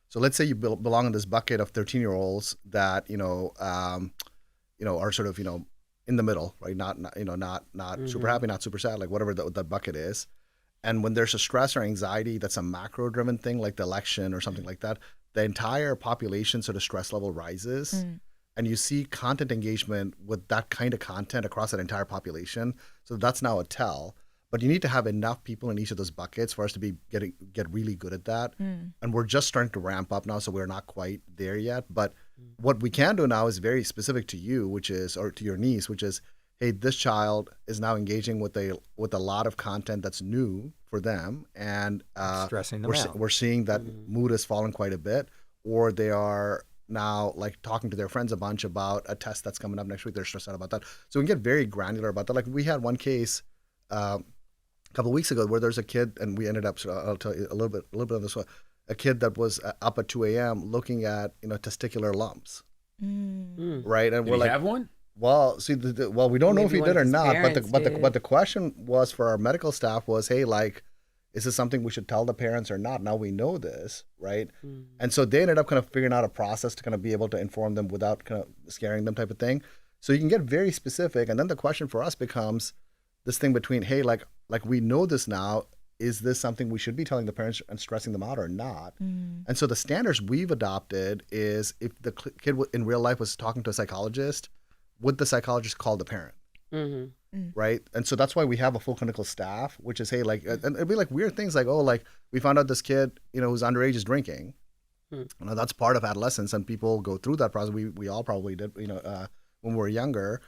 Speaker 4: so let's say you belong in this bucket of 13-year-olds that, are sort of, in the middle, right? Not super happy, not super sad, like whatever the bucket is. And when there's a stress or anxiety that's a macro driven thing, like the election or something like that, the entire population sort of stress level rises and you see content engagement with that kind of content across that entire population. So that's now a tell, but you need to have enough people in each of those buckets for us to get really good at that. And we're just starting to ramp up now. So we're not quite there yet, but what we can do now is very specific to you, or to your niece, which is, hey, this child is now engaging with a lot of content that's new for them, and
Speaker 6: stressing them out.
Speaker 4: We're seeing that mood has fallen quite a bit, or they are now like talking to their friends a bunch about a test that's coming up next week. They're stressed out about that. So we can get very granular about that. Like we had one case a couple of weeks ago where there's a kid, and we ended up. So I'll tell you a little bit of this one. A kid that was up at 2 a.m. looking at testicular lumps, right? And
Speaker 3: Did
Speaker 4: we're
Speaker 3: he
Speaker 4: like,
Speaker 3: have one?
Speaker 4: well, see, we don't know if he did or not, but the question was for our medical staff was, hey, like, is this something we should tell the parents or not? Now we know this, right? And so they ended up kind of figuring out a process to kind of be able to inform them without kind of scaring them, type of thing. So you can get very specific, and then the question for us becomes this thing between, hey, like we know this now. Is this something we should be telling the parents and stressing them out or not? And so the standards we've adopted is if the kid in real life was talking to a psychologist, would the psychologist call the parent? Right? And so that's why we have a full clinical staff, which is, hey, like, and it'd be like weird things like, oh, like we found out this kid, who's underage is drinking. That's part of adolescence, and people go through that process. We all probably did, when we were younger.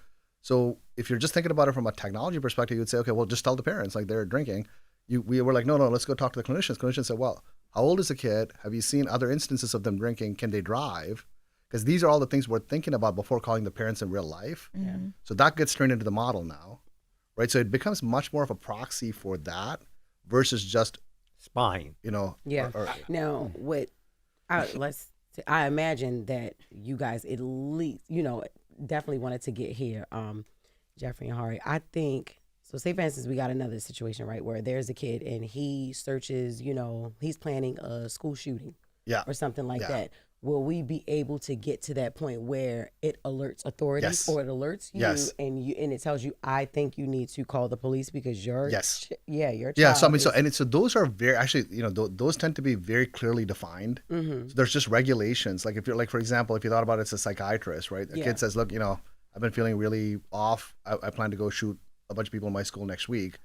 Speaker 4: So if you're just thinking about it from a technology perspective, you would say, okay, well, just tell the parents like they're drinking. We were like, no, let's go talk to the clinicians. Clinicians said, well, how old is the kid? Have you seen other instances of them drinking? Can they drive? Because these are all the things we're thinking about before calling the parents in real life. So that gets turned into the model now, right? So it becomes much more of a proxy for that versus just
Speaker 6: spying.
Speaker 2: Now, I imagine that you guys at least, definitely wanted to get here, Jeffrey and Hari. I think. So say, for instance, we got another situation, right, where there's a kid and he searches, he's planning a school shooting or something like that. Will we be able to get to that point where it alerts authorities or it alerts you and it tells you, I think you need to call the police because your child
Speaker 4: So those are very, actually, those tend to be very clearly defined. So there's just regulations. Like if you're like, for example, if you thought about it as a psychiatrist, right? A kid says, look, I've been feeling really off. I plan to go shoot a bunch of people in my school next week.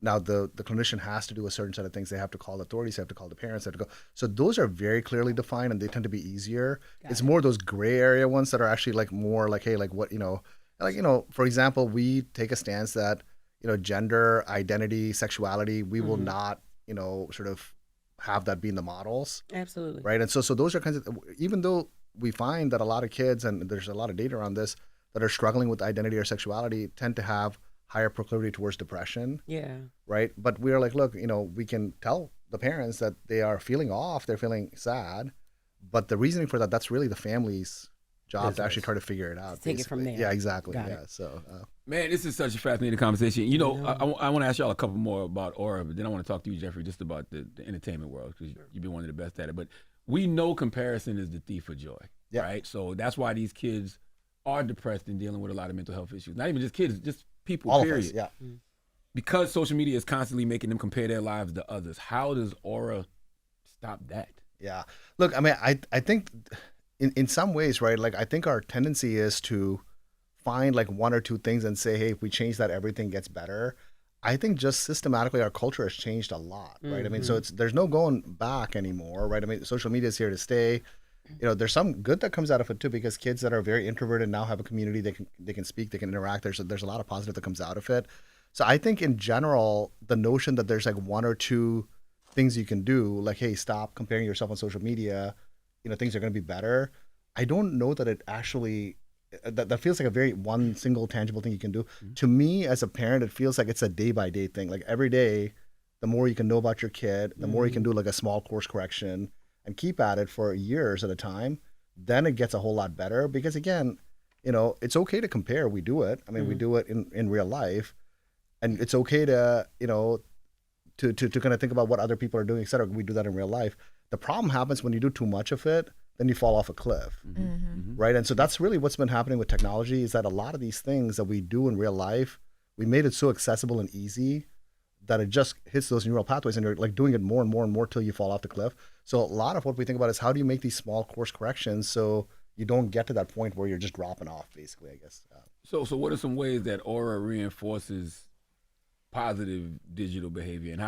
Speaker 4: Now the clinician has to do a certain set of things. They have to call authorities, they have to call the parents, they have to go. So those are very clearly defined, and they tend to be easier. It's more those gray area ones that are actually like more like, hey, like what, for example, we take a stance that, gender, identity, sexuality, we will not, sort of have that be in the models.
Speaker 2: Absolutely.
Speaker 4: Right. And so those are kinds of, even though we find that a lot of kids, and there's a lot of data around this, that are struggling with identity or sexuality tend to have higher proclivity towards depression.
Speaker 2: Yeah.
Speaker 4: Right. But we're like, look, we can tell the parents that they are feeling off, they're feeling sad. But the reasoning for that, that's really the family's job to actually try to figure it out.
Speaker 2: Take it from there.
Speaker 4: Yeah, exactly.
Speaker 2: Got
Speaker 4: Yeah.
Speaker 2: it.
Speaker 4: So,
Speaker 3: Man, this is such a fascinating conversation. I want to ask y'all a couple more about Aura, but then I want to talk to you, Jeffrey, just about the entertainment world, because you've been one of the best at it. But we know comparison is the thief of joy, right? So that's why these kids are depressed and dealing with a lot of mental health issues. Not even just kids, just people,
Speaker 4: all
Speaker 3: period.
Speaker 4: of us, yeah.
Speaker 3: Because social media is constantly making them compare their lives to others. How does Aura stop that?
Speaker 4: Yeah. Look, I mean, I think in some ways, right, like I think our tendency is to find like one or two things and say, hey, if we change that, everything gets better. I think just systematically our culture has changed a lot, right? I mean, so there's no going back anymore, right? I mean, social media is here to stay. There's some good that comes out of it too, because kids that are very introverted now have a community, they can speak, they can interact. There's a lot of positive that comes out of it. So I think in general, the notion that there's like one or two things you can do, like, hey, stop comparing yourself on social media, things are going to be better. I don't know that it actually, that feels like a very one single tangible thing you can do. To me, as a parent, it feels like it's a day by day thing. Like every day, the more you can know about your kid, the more you can do like a small course correction and keep at it for years at a time, then it gets a whole lot better. Because again, it's okay to compare. We do it. I mean, we do it in real life. And it's okay to, to kind of think about what other people are doing, et cetera. We do that in real life. The problem happens when you do too much of it, then you fall off a cliff, right? And so that's really what's been happening with technology, is that a lot of these things that we do in real life, we made it so accessible and easy that it just hits those neural pathways, and you're like doing it more and more and more till you fall off the cliff. So a lot of what we think about is how do you make these small course corrections so you don't get to that point where you're just dropping off, basically, I guess.
Speaker 3: So what are some ways that Aura reinforces positive digital behavior, and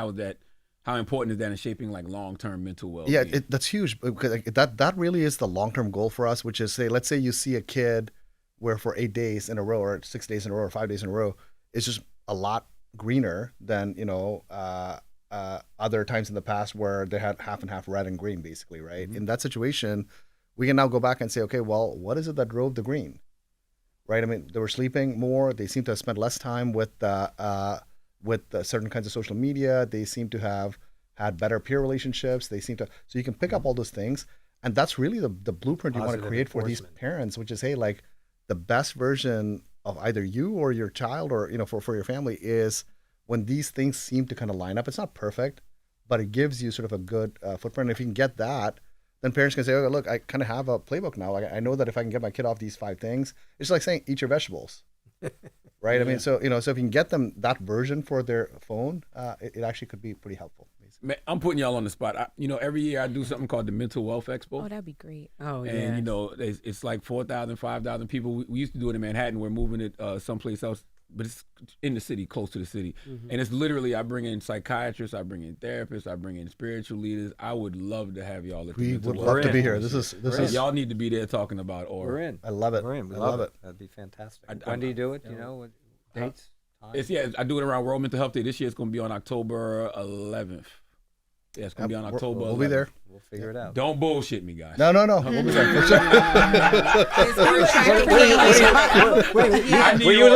Speaker 3: how important is that in shaping like long-term mental well-being?
Speaker 4: Yeah, that's huge, because that really is the long-term goal for us, which is, let's say you see a kid where for 8 days in a row, or 6 days in a row, or 5 days in a row, it's just a lot greener than other times in the past where they had half and half red and green, basically, right? In that situation, we can now go back and say, okay, well, what is it that drove the green, right? I mean, they were sleeping more. They seem to have spent less time with certain kinds of social media. They seem to have had better peer relationships. They seem to, so you can pick up all those things. And that's really the blueprint you want to create for these parents, which is, hey, like the best version of either you or your child, or, for your family, is when these things seem to kind of line up. It's not perfect, but it gives you sort of a good footprint. And if you can get that, then parents can say, oh, look, I kind of have a playbook now. I know that if I can get my kid off these 5 things, it's like saying, eat your vegetables. Right. Yeah. I mean, so if you can get them that version for their phone, it actually could be pretty helpful.
Speaker 3: Man, I'm putting y'all on the spot. Every year I do something called the Mental Wealth Expo.
Speaker 5: Oh, that'd be great.
Speaker 2: Oh, yeah.
Speaker 3: And it's like 4,000, 5,000 people. We used to do it in Manhattan. We're moving it someplace else, but it's in the city, close to the city. And it's literally, I bring in psychiatrists, I bring in therapists, I bring in spiritual leaders. I would love to have y'all at the
Speaker 4: We
Speaker 3: Mental
Speaker 4: would
Speaker 3: Wealth
Speaker 4: love to be
Speaker 3: Expo.
Speaker 4: here. This is
Speaker 3: Y'all need to be there talking about Aura.
Speaker 6: We're in.
Speaker 4: I love it.
Speaker 6: We're in. We
Speaker 4: I
Speaker 6: love
Speaker 4: love
Speaker 6: it. That'd be fantastic. When do you do it? Do you know what dates? Times?
Speaker 3: I do it around World Mental Health Day. This year it's going to be on October 11th. Yeah, it's going to be on October 11th.
Speaker 4: We'll be there.
Speaker 6: We'll figure it out.
Speaker 3: Don't bullshit me, guys.
Speaker 4: No. We'll be there. For sure.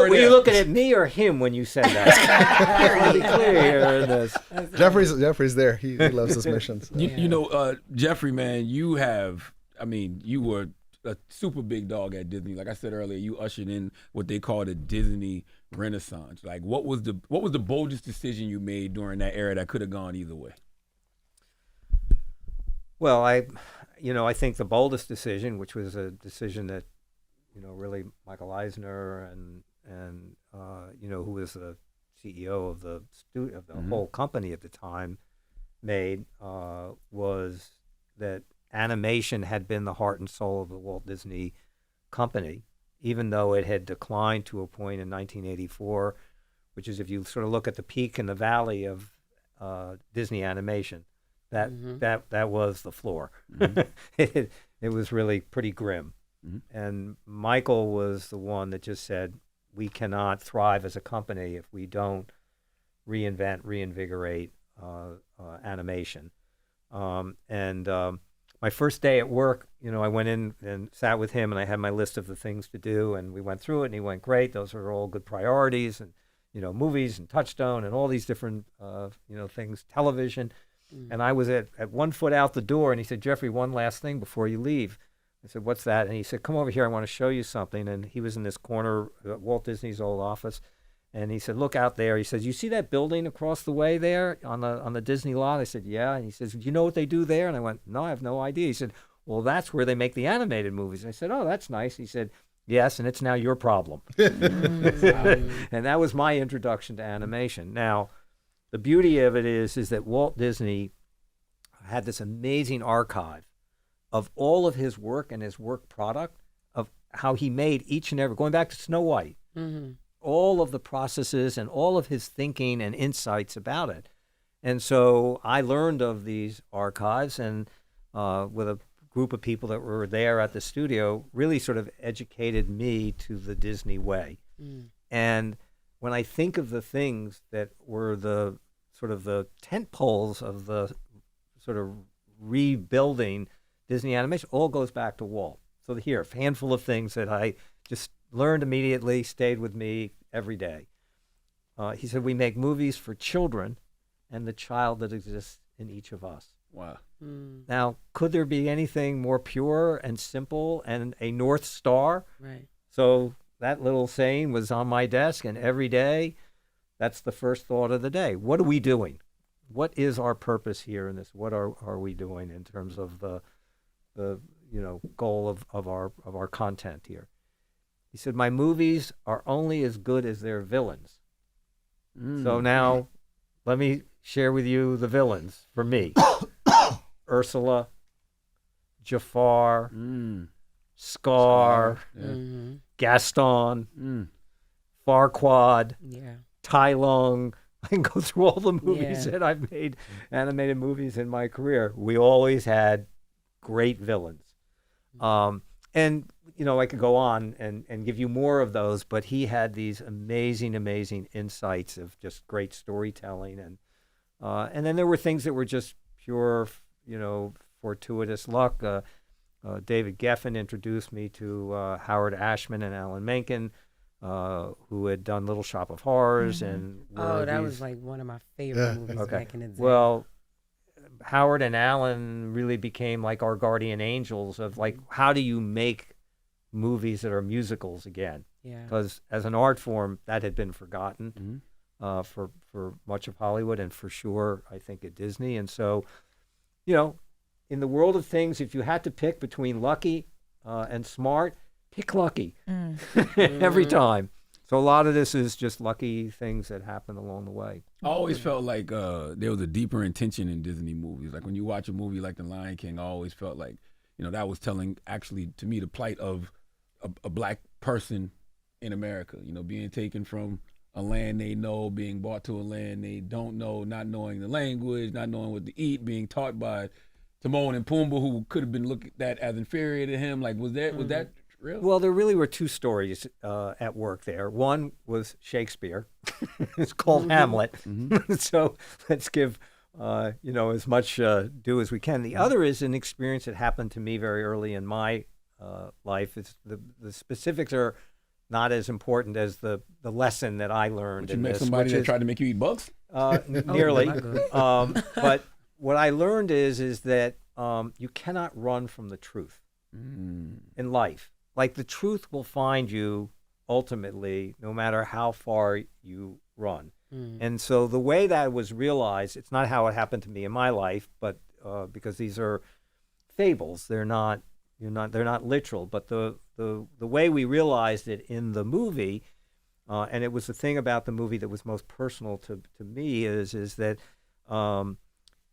Speaker 6: Were you looking at me or him when you said that? Be clear here in this.
Speaker 4: Jeffrey's there. He loves his missions. So.
Speaker 3: Jeffrey, man, you were a super big dog at Disney. Like I said earlier, you ushered in what they call the Disney Renaissance. Like, what was the boldest decision you made during that era that could have gone either way?
Speaker 6: Well, I think the boldest decision, which was a decision that, really Michael Eisner and who was the CEO of the whole company at the time, made was that animation had been the heart and soul of the Walt Disney Company, even though it had declined to a point in 1984 which is if you sort of look at the peak and the valley of Disney animation, that was the floor. It was really pretty grim. And Michael was the one that just said, we cannot thrive as a company if we don't reinvigorate animation. My first day at work, I went in and sat with him, and I had my list of the things to do, and we went through it, and he went, great, those are all good priorities, and movies and Touchstone and all these different things, television. And I was at 1 foot out the door, and he said, Jeffrey, one last thing before you leave. I said, what's that? And he said, come over here, I want to show you something. And he was in this corner at Walt Disney's old office. And he said, look out there. He says, you see that building across the way there on the Disney lot? I said, yeah. And he says, do you know what they do there? And I went, no, I have no idea. He said, well, that's where they make the animated movies. And I said, oh, that's nice. He said, yes, and it's now your problem. And that was my introduction to animation. Now, the beauty of it is that Walt Disney had this amazing archive of all of his work and his work product, of how he made each and every, going back to Snow White, all of the processes and all of his thinking and insights about it. And so I learned of these archives, and with a group of people that were there at the studio, really sort of educated me to the Disney way. And when I think of the things that were the sort of the tent poles of the sort of rebuilding Disney animation, all goes back to Walt. So here, a handful of things that I just learned immediately, stayed with me every day. He said, we make movies for children and the child that exists in each of us.
Speaker 3: Wow.
Speaker 6: Now, could there be anything more pure and simple and a North Star?
Speaker 2: Right.
Speaker 6: So that little saying was on my desk, and every day, that's the first thought of the day. What are we doing? What is our purpose here in this? What are we doing in terms of the goal of our content here? He said, my movies are only as good as their villains. So now, let me share with you the villains for me. Ursula, Jafar, Scar, Gaston, Farquaad, Tai Lung. I can go through all the movies that I've made, animated movies in my career. We always had great villains. And, I could go on and give you more of those, but he had these amazing, amazing insights of just great storytelling. And then there were things that were just pure, fortuitous luck. David Geffen introduced me to Howard Ashman and Alan Menken, who had done Little Shop of Horrors. And
Speaker 2: that was like one of my favorite movies back in the day.
Speaker 6: Well, Howard and Alan really became like our guardian angels of like, how do you make movies that are musicals again? Because as an art form, that had been forgotten for much of Hollywood, and for sure, I think, at Disney. And so, in the world of things, if you had to pick between lucky and smart, pick lucky every time. So a lot of this is just lucky things that happen along the way.
Speaker 3: I always felt like there was a deeper intention in Disney movies. Like when you watch a movie like The Lion King, I always felt like, that was telling, actually, to me, the plight of a black person in America, being taken from a land they know, being brought to a land they don't know, not knowing the language, not knowing what to eat, being taught by Timon and Pumbaa, who could have been looked at as inferior to him. Like, was that real?
Speaker 6: Well, there really were two stories at work there. One was Shakespeare. It's called Hamlet. So let's give as much due as we can. The other is an experience that happened to me very early in my life. It's the specifics are not as important as the lesson that I learned.
Speaker 3: Did you met somebody that tried to make you eat bugs?
Speaker 6: Nearly. But what I learned is that you cannot run from the truth in life. Like, the truth will find you ultimately, no matter how far you run. And so the way that was realized, it's not how it happened to me in my life, but because these are fables, they're not literal. But the way we realized it in the movie, and it was the thing about the movie that was most personal to me, is that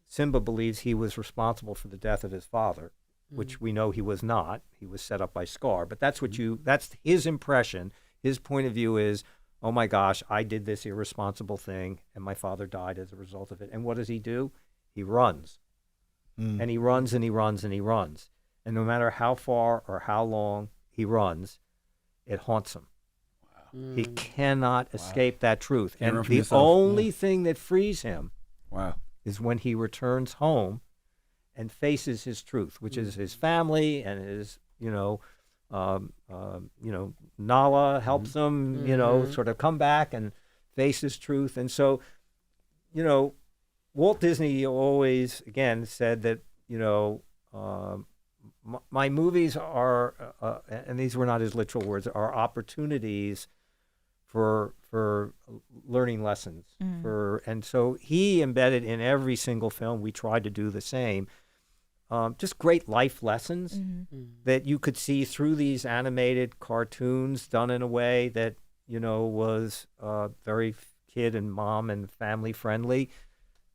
Speaker 6: Simba believes he was responsible for the death of his father, which we know he was not. He was set up by Scar. But that's that's his impression. His point of view is, oh my gosh, I did this irresponsible thing and my father died as a result of it. And what does he do? He runs. And he runs and he runs and he runs. And no matter how far or how long he runs, it haunts him. He cannot escape that truth.
Speaker 3: Can't
Speaker 6: And
Speaker 3: run from
Speaker 6: the
Speaker 3: yourself.
Speaker 6: only thing that frees him
Speaker 3: Wow.
Speaker 6: is when he returns home and faces his truth, which is his family and his, Nala helps him, sort of come back and face his truth. And so, Walt Disney always, again, said that, my movies are, and these were not his literal words, are opportunities for learning lessons. And so he embedded in every single film, we tried to do the same, just great life lessons that you could see through these animated cartoons done in a way that, was very kid and mom and family friendly,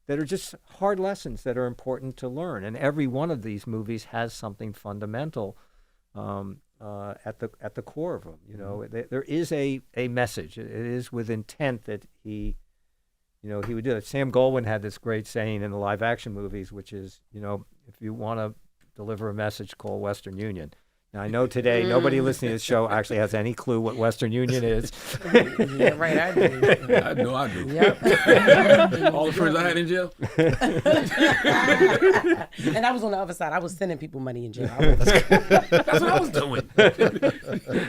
Speaker 6: that are just hard lessons that are important to learn. And every one of these movies has something fundamental at the core of them. There is a message. It is with intent that he would do it. Sam Goldwyn had this great saying in the live action movies, which is, if you want to deliver a message, call Western Union. Now, I know today nobody listening to this show actually has any clue what Western Union is.
Speaker 2: Yeah, right, I do.
Speaker 3: I know I do.
Speaker 2: Yep.
Speaker 3: All the friends I had in jail.
Speaker 2: And I was on the other side. I was sending people money in jail.
Speaker 3: That's what I was doing.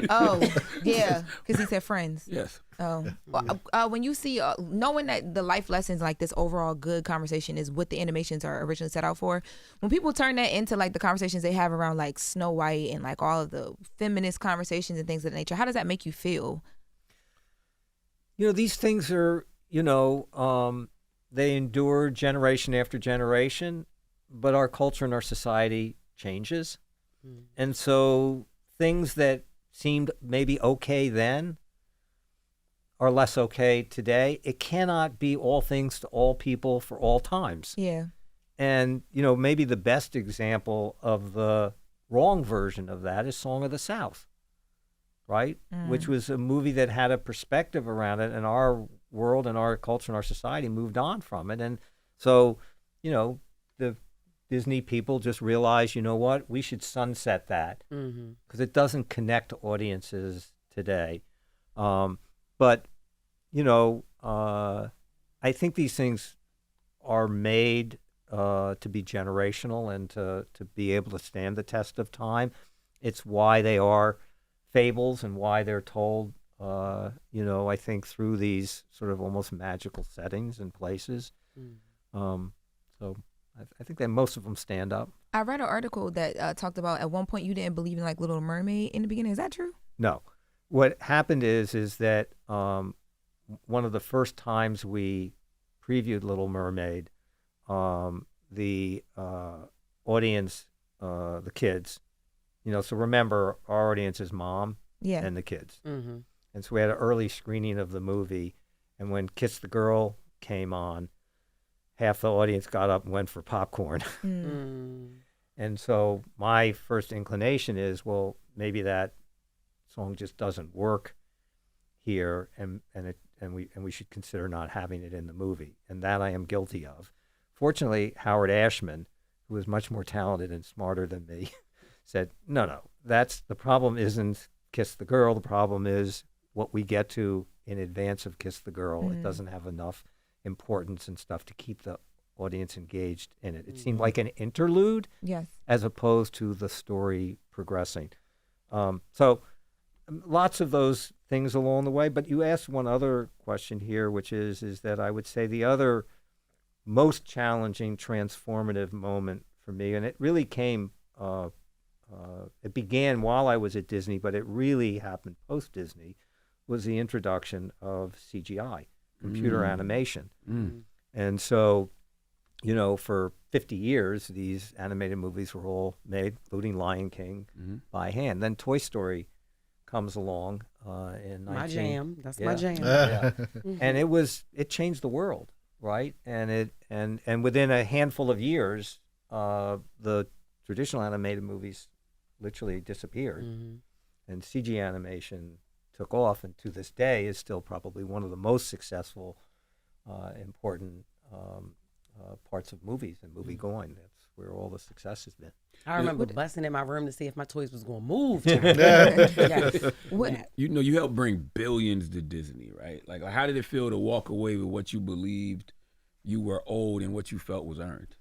Speaker 5: Oh, yeah, because he said friends.
Speaker 3: Yes.
Speaker 5: Oh, well, when you see, knowing that the life lessons, like this overall good conversation is what the animations are originally set out for, when people turn that into like the conversations they have around like Snow White and like all of the feminist conversations and things of that nature, how does that make you feel?
Speaker 6: These things are, they endure generation after generation, but our culture and our society changes. And so things that seemed maybe okay then are less okay today. It cannot be all things to all people for all times.
Speaker 5: Yeah.
Speaker 6: And, maybe the best example of the wrong version of that is Song of the South, right? Which was a movie that had a perspective around it, and our world and our culture and our society moved on from it. And so, the Disney people just realized, what, we should sunset that because it doesn't connect to audiences today. But, I think these things are made to be generational and to be able to stand the test of time. It's why they are fables and why they're told, I think through these sort of almost magical settings and places. So I think that most of them stand up.
Speaker 5: I read an article that talked about at one point you didn't believe in like Little Mermaid in the beginning. Is that true?
Speaker 6: No. What happened is that one of the first times we previewed Little Mermaid, the audience, the kids, so remember our audience is mom and the kids. And so we had an early screening of the movie, and when Kiss the Girl came on, half the audience got up and went for popcorn. And so my first inclination is, well, maybe that song just doesn't work here, and we should consider not having it in the movie. And that I am guilty of. Fortunately, Howard Ashman, who was much more talented and smarter than me, said, no, that's the problem isn't Kiss the Girl. The problem is what we get to in advance of Kiss the Girl. It doesn't have enough importance and stuff to keep the audience engaged in it. It seemed like an interlude as opposed to the story progressing. So lots of those things along the way. But you asked one other question here, which is that I would say the other most challenging transformative moment for me, and it really came, it began while I was at Disney, but it really happened post-Disney, was the introduction of CGI, computer animation. And so, for 50 years, these animated movies were all made, including Lion King, by hand. Then Toy Story comes along in
Speaker 2: my jam. That's my
Speaker 6: Yeah.
Speaker 2: jam.
Speaker 6: Yeah. And it changed the world, right? And within a handful of years, the traditional animated movies literally disappeared, and CG animation took off, and to this day is still probably one of the most successful, important parts of movies and movie going. That's where all the success has been.
Speaker 2: I remember busting in my room to see if my toys was going to move. Yes.
Speaker 3: You helped bring billions to Disney, right? Like, how did it feel to walk away with what you believed you were owed and what you felt was earned?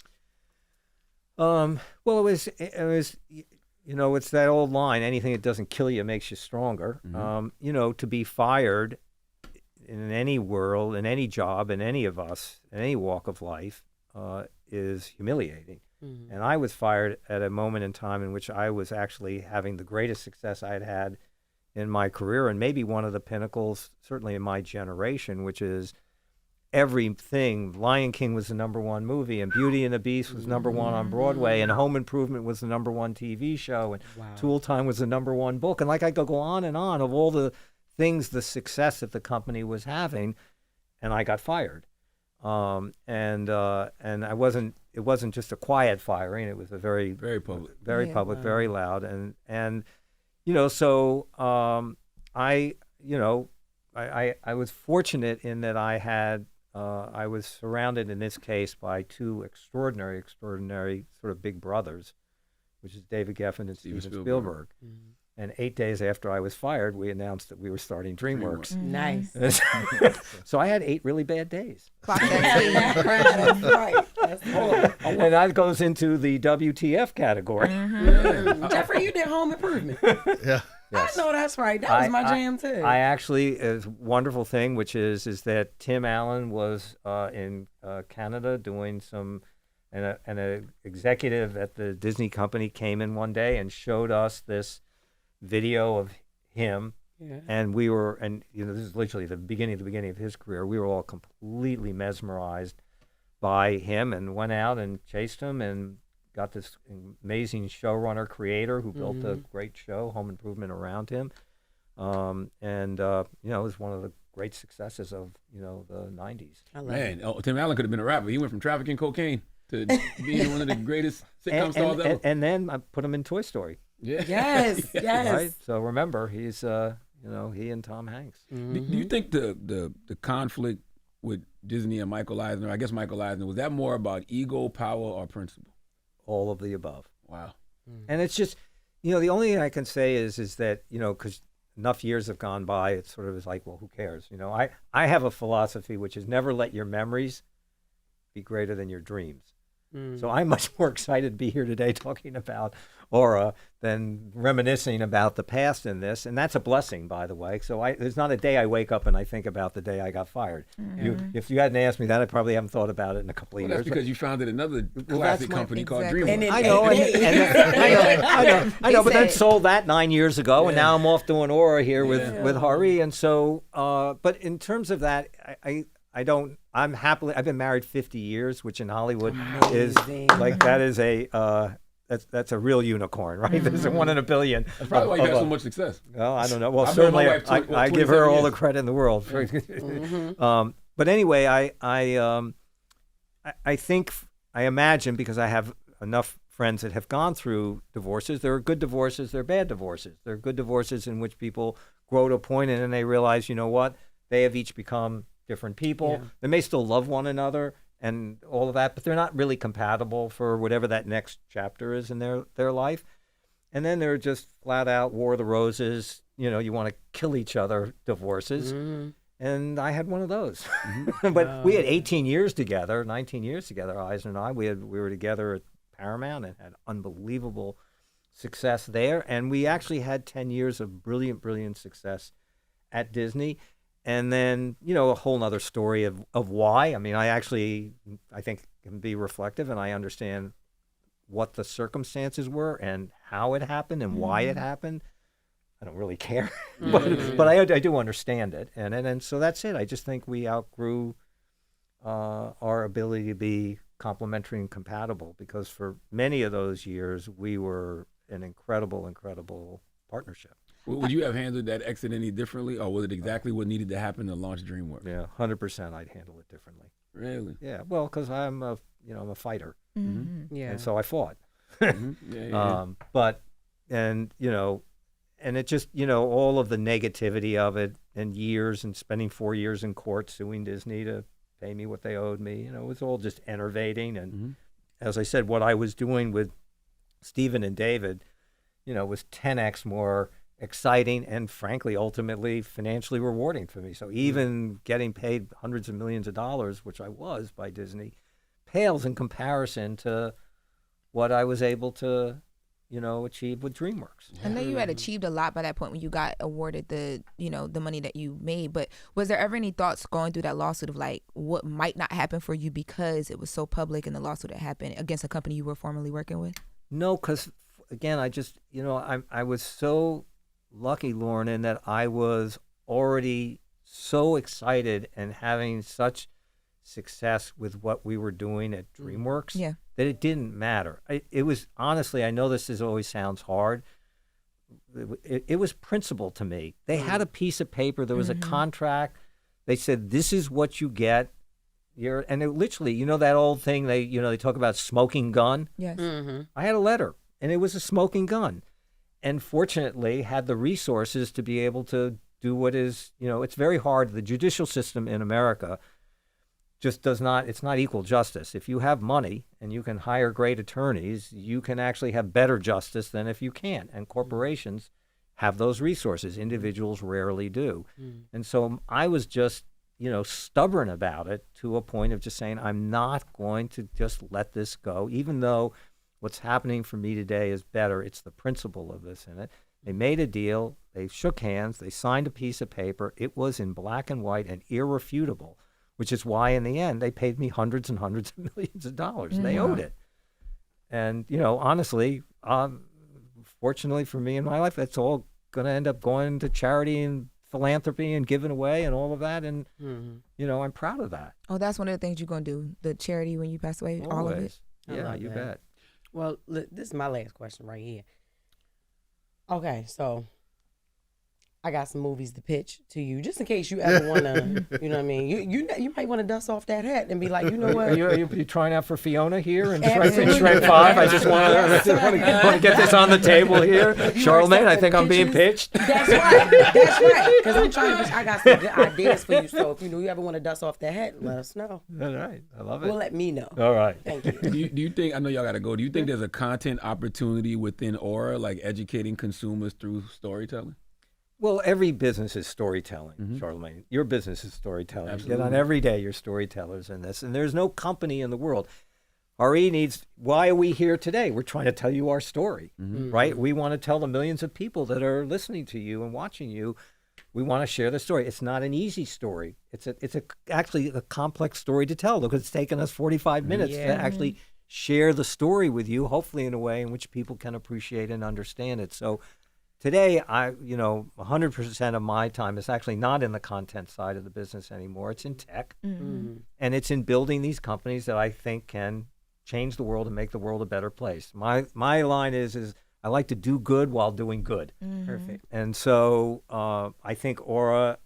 Speaker 6: Well, it was, it's that old line: anything that doesn't kill you makes you stronger. Mm-hmm. To be fired in any world, in any job, in any of us, in any walk of life, is humiliating. Mm-hmm. And I was fired at a moment in time in which I was actually having the greatest success I had had in my career, and maybe one of the pinnacles, certainly in my generation, which is everything. Lion King was the #1 movie, and Beauty and the Beast was #1 on Broadway, and Home Improvement was the #1 TV show, and Tool Time was the #1 book. And like I could go on and on of all the things, the success that the company was having, and I got fired. And I wasn't. It wasn't just a quiet firing. It was a very
Speaker 3: public,
Speaker 6: public, very loud. And so I was fortunate in that I was surrounded in this case by two extraordinary sort of big brothers, which is David Geffen and Steven Spielberg. Mm-hmm. And 8 days after I was fired, we announced that we were starting DreamWorks.
Speaker 2: Nice.
Speaker 6: So I had 8 really bad days.
Speaker 2: That's right. That's cool.
Speaker 6: And that goes into the WTF category.
Speaker 2: Mm-hmm. Jeffrey, you did Home Improvement.
Speaker 4: Yeah.
Speaker 2: Yes. I know that's right. That was my jam too.
Speaker 6: I actually, a wonderful thing, which is that Tim Allen was in Canada doing some, and an executive at the Disney company came in one day and showed us this video of him, and we were, and this is literally the beginning of his career. We were all completely mesmerized by him, and went out and chased him, and got this amazing showrunner creator who built a great show, Home Improvement, around him, and it was one of the great successes of the '90s.
Speaker 3: Tim Allen could have been a rapper. He went from trafficking cocaine to being one of the greatest sitcom stars ever.
Speaker 6: And then I put him in Toy Story.
Speaker 3: Yeah.
Speaker 2: Yes.
Speaker 6: Right? So remember, he's he and Tom Hanks.
Speaker 3: Mm-hmm. Do you think the conflict with Disney and Michael Eisner, I guess Michael Eisner, was that more about ego, power, or principle?
Speaker 6: All of the above.
Speaker 3: Wow.
Speaker 6: And it's just, the only thing I can say is that, because enough years have gone by, it sort of is like, well, who cares? I have a philosophy which is never let your memories be greater than your dreams. So I'm much more excited to be here today talking about Aura than reminiscing about the past in this. And that's a blessing, by the way. So there's not a day I wake up and I think about the day I got fired. If you hadn't asked me that, I probably haven't thought about it in a couple of years.
Speaker 3: That's because you founded another classic company called DreamWorks.
Speaker 6: I know, but then sold that 9 years ago, and now I'm off doing Aura here with Hari. And so, but in terms of that, I've been married 50 years, which in Hollywood is like, that is that's a real unicorn, right? There's a 1 in a billion.
Speaker 3: That's probably why you have so much success.
Speaker 6: Well, I don't know. Well, certainly I give her all the credit in the world. But anyway, I think, I imagine, because I have enough friends that have gone through divorces. There are good divorces, there are bad divorces. There are good divorces in which people grow to a point and then they realize, they have each become different people. Yeah. They may still love one another and all of that, but they're not really compatible for whatever that next chapter is in their life. And then they're just flat out War of the Roses, you want to kill each other divorces. And I had one of those. But we had 18 years together, 19 years together, Eisner and I. We were together at Paramount and had unbelievable success there. And we actually had 10 years of brilliant success at Disney. And then, a whole nother story of why. I mean, I think can be reflective, and I understand what the circumstances were and how it happened and why it happened. I don't really care, but I do understand it. And so that's it. I just think we outgrew our ability to be complementary and compatible, because for many of those years, we were an incredible partnership.
Speaker 3: Would you have handled that exit any differently, or was it exactly what needed to happen to launch DreamWorks?
Speaker 6: Yeah, 100%. I'd handle it differently.
Speaker 3: Really?
Speaker 6: Yeah. Well, because I'm a fighter.
Speaker 2: Yeah.
Speaker 6: And so I fought.
Speaker 3: Yeah.
Speaker 6: But and it just, all of the negativity of it and years and spending 4 years in court suing Disney to pay me what they owed me, it was all just enervating. And as I said, what I was doing with Stephen and David, was 10x more exciting and frankly, ultimately financially rewarding for me. So even getting paid hundreds of millions of dollars, which I was by Disney, pales in comparison to what I was able to, achieve with DreamWorks.
Speaker 5: I know you had achieved a lot by that point when you got awarded the money that you made, but was there ever any thoughts going through that lawsuit of like what might not happen for you because it was so public and the lawsuit that happened against a company you were formerly working with?
Speaker 6: No, because again, I just, I was so lucky, Loren, in that I was already so excited and having such success with what we were doing at DreamWorks that it didn't matter. It was, honestly, I know this always sounds hard. It was principle to me. They had a piece of paper. There was a contract. They said, this is what you get. And it literally, that old thing, they talk about smoking gun.
Speaker 5: Yes.
Speaker 6: I had a letter, and it was a smoking gun. And fortunately, had the resources to be able to do what is, it's very hard. The judicial system in America just does not, it's not equal justice. If you have money and you can hire great attorneys, you can actually have better justice than if you can't. And corporations have those resources. Individuals rarely do. And so I was just, stubborn about it to a point of just saying, I'm not going to just let this go, even though what's happening for me today is better. It's the principle of this in it. They made a deal. They shook hands. They signed a piece of paper. It was in black and white and irrefutable, which is why in the end they paid me hundreds and hundreds of millions of dollars. They owed it. And, honestly, fortunately for me in my life, that's all going to end up going to charity and philanthropy and giving away and all of that. And, I'm proud of that.
Speaker 5: Oh, that's one of the things you're going to do, the charity when you pass away,
Speaker 6: Always.
Speaker 5: all of it?
Speaker 6: Yeah, you bet.
Speaker 2: Well, look, this is my last question right here. Okay, so I got some movies to pitch to you, just in case you ever want to, you know what I mean? You might want to dust off that hat and be like, you know what?
Speaker 6: Are you trying out for Fiona here in Shrek 5? I just want to get this on the table here. Charlamagne, I think I'm being pitched.
Speaker 2: That's right. That's right. Because I'm trying to, I got some good ideas for you. So if you ever want to dust off that hat, let us know.
Speaker 6: All right. I love it.
Speaker 2: Well, let me know.
Speaker 6: All right.
Speaker 2: Thank you.
Speaker 3: Do you think, I know y'all got to go, do you think there's a content opportunity within Aura, like educating consumers through storytelling?
Speaker 6: Well, every business is storytelling, Charlamagne. Your business is storytelling.
Speaker 3: Absolutely.
Speaker 6: Yet on every day, you're storytellers in this. And there's no company in the world. RE needs, why are we here today? We're trying to tell you our story, right? We want to tell the millions of people that are listening to you and watching you. We want to share the story. It's not an easy story. It's actually a complex story to tell because it's taken us 45 minutes to actually share the story with you, hopefully in a way in which people can appreciate and understand it. So today, 100% of my time is actually not in the content side of the business anymore. It's in tech, and it's in building these companies that I think can change the world and make the world a better place. My line is I like to do good while doing good.
Speaker 2: Perfect.
Speaker 6: And so I think Aura,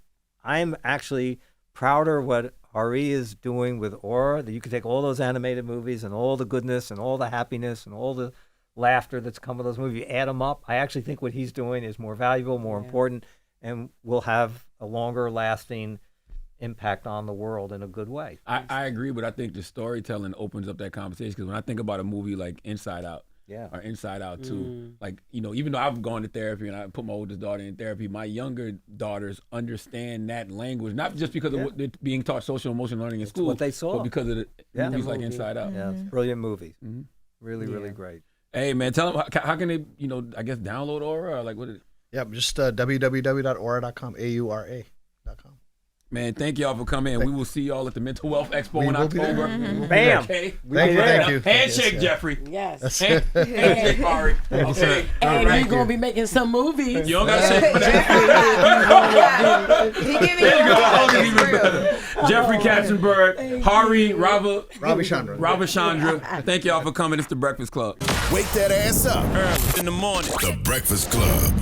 Speaker 6: I'm actually prouder of what RE is doing with Aura, that you can take all those animated movies and all the goodness and all the happiness and all the laughter that's come with those movies, you add them up. I actually think what he's doing is more valuable, more important, and will have a longer lasting impact on the world in a good way.
Speaker 3: I agree, but I think the storytelling opens up that conversation because when I think about a movie like Inside Out, or Inside Out 2, like, even though I've gone to therapy and I put my oldest daughter in therapy, my younger daughters understand that language, not just because of what they're being taught social emotional learning in school,
Speaker 6: what they saw,
Speaker 3: but because of the movies like Inside Out.
Speaker 6: Yeah, it's brilliant movies. Really, really great.
Speaker 3: Hey, man, tell them, how can they, I guess download Aura or like what is it?
Speaker 4: Yeah, just www.aura.com, AURA.com.
Speaker 3: Man, thank y'all for coming, and we will see y'all at the Mental Wealth Expo in October.
Speaker 6: Bam!
Speaker 3: Okay.
Speaker 4: Thank you.
Speaker 3: Handshake,
Speaker 4: Yes,
Speaker 3: Jeffrey.
Speaker 2: Yes.
Speaker 3: Handshake, Ari. Okay.
Speaker 2: And you're going to be making some movies.
Speaker 3: You don't got to say for that.
Speaker 5: He giving
Speaker 3: There you go.
Speaker 5: you
Speaker 3: I'll get even better. Jeffrey Katzenberg, Hari, Ravichandran. Thank y'all for coming. It's The Breakfast Club.
Speaker 1: Wake that ass up.
Speaker 7: Early in the morning.
Speaker 1: The Breakfast Club.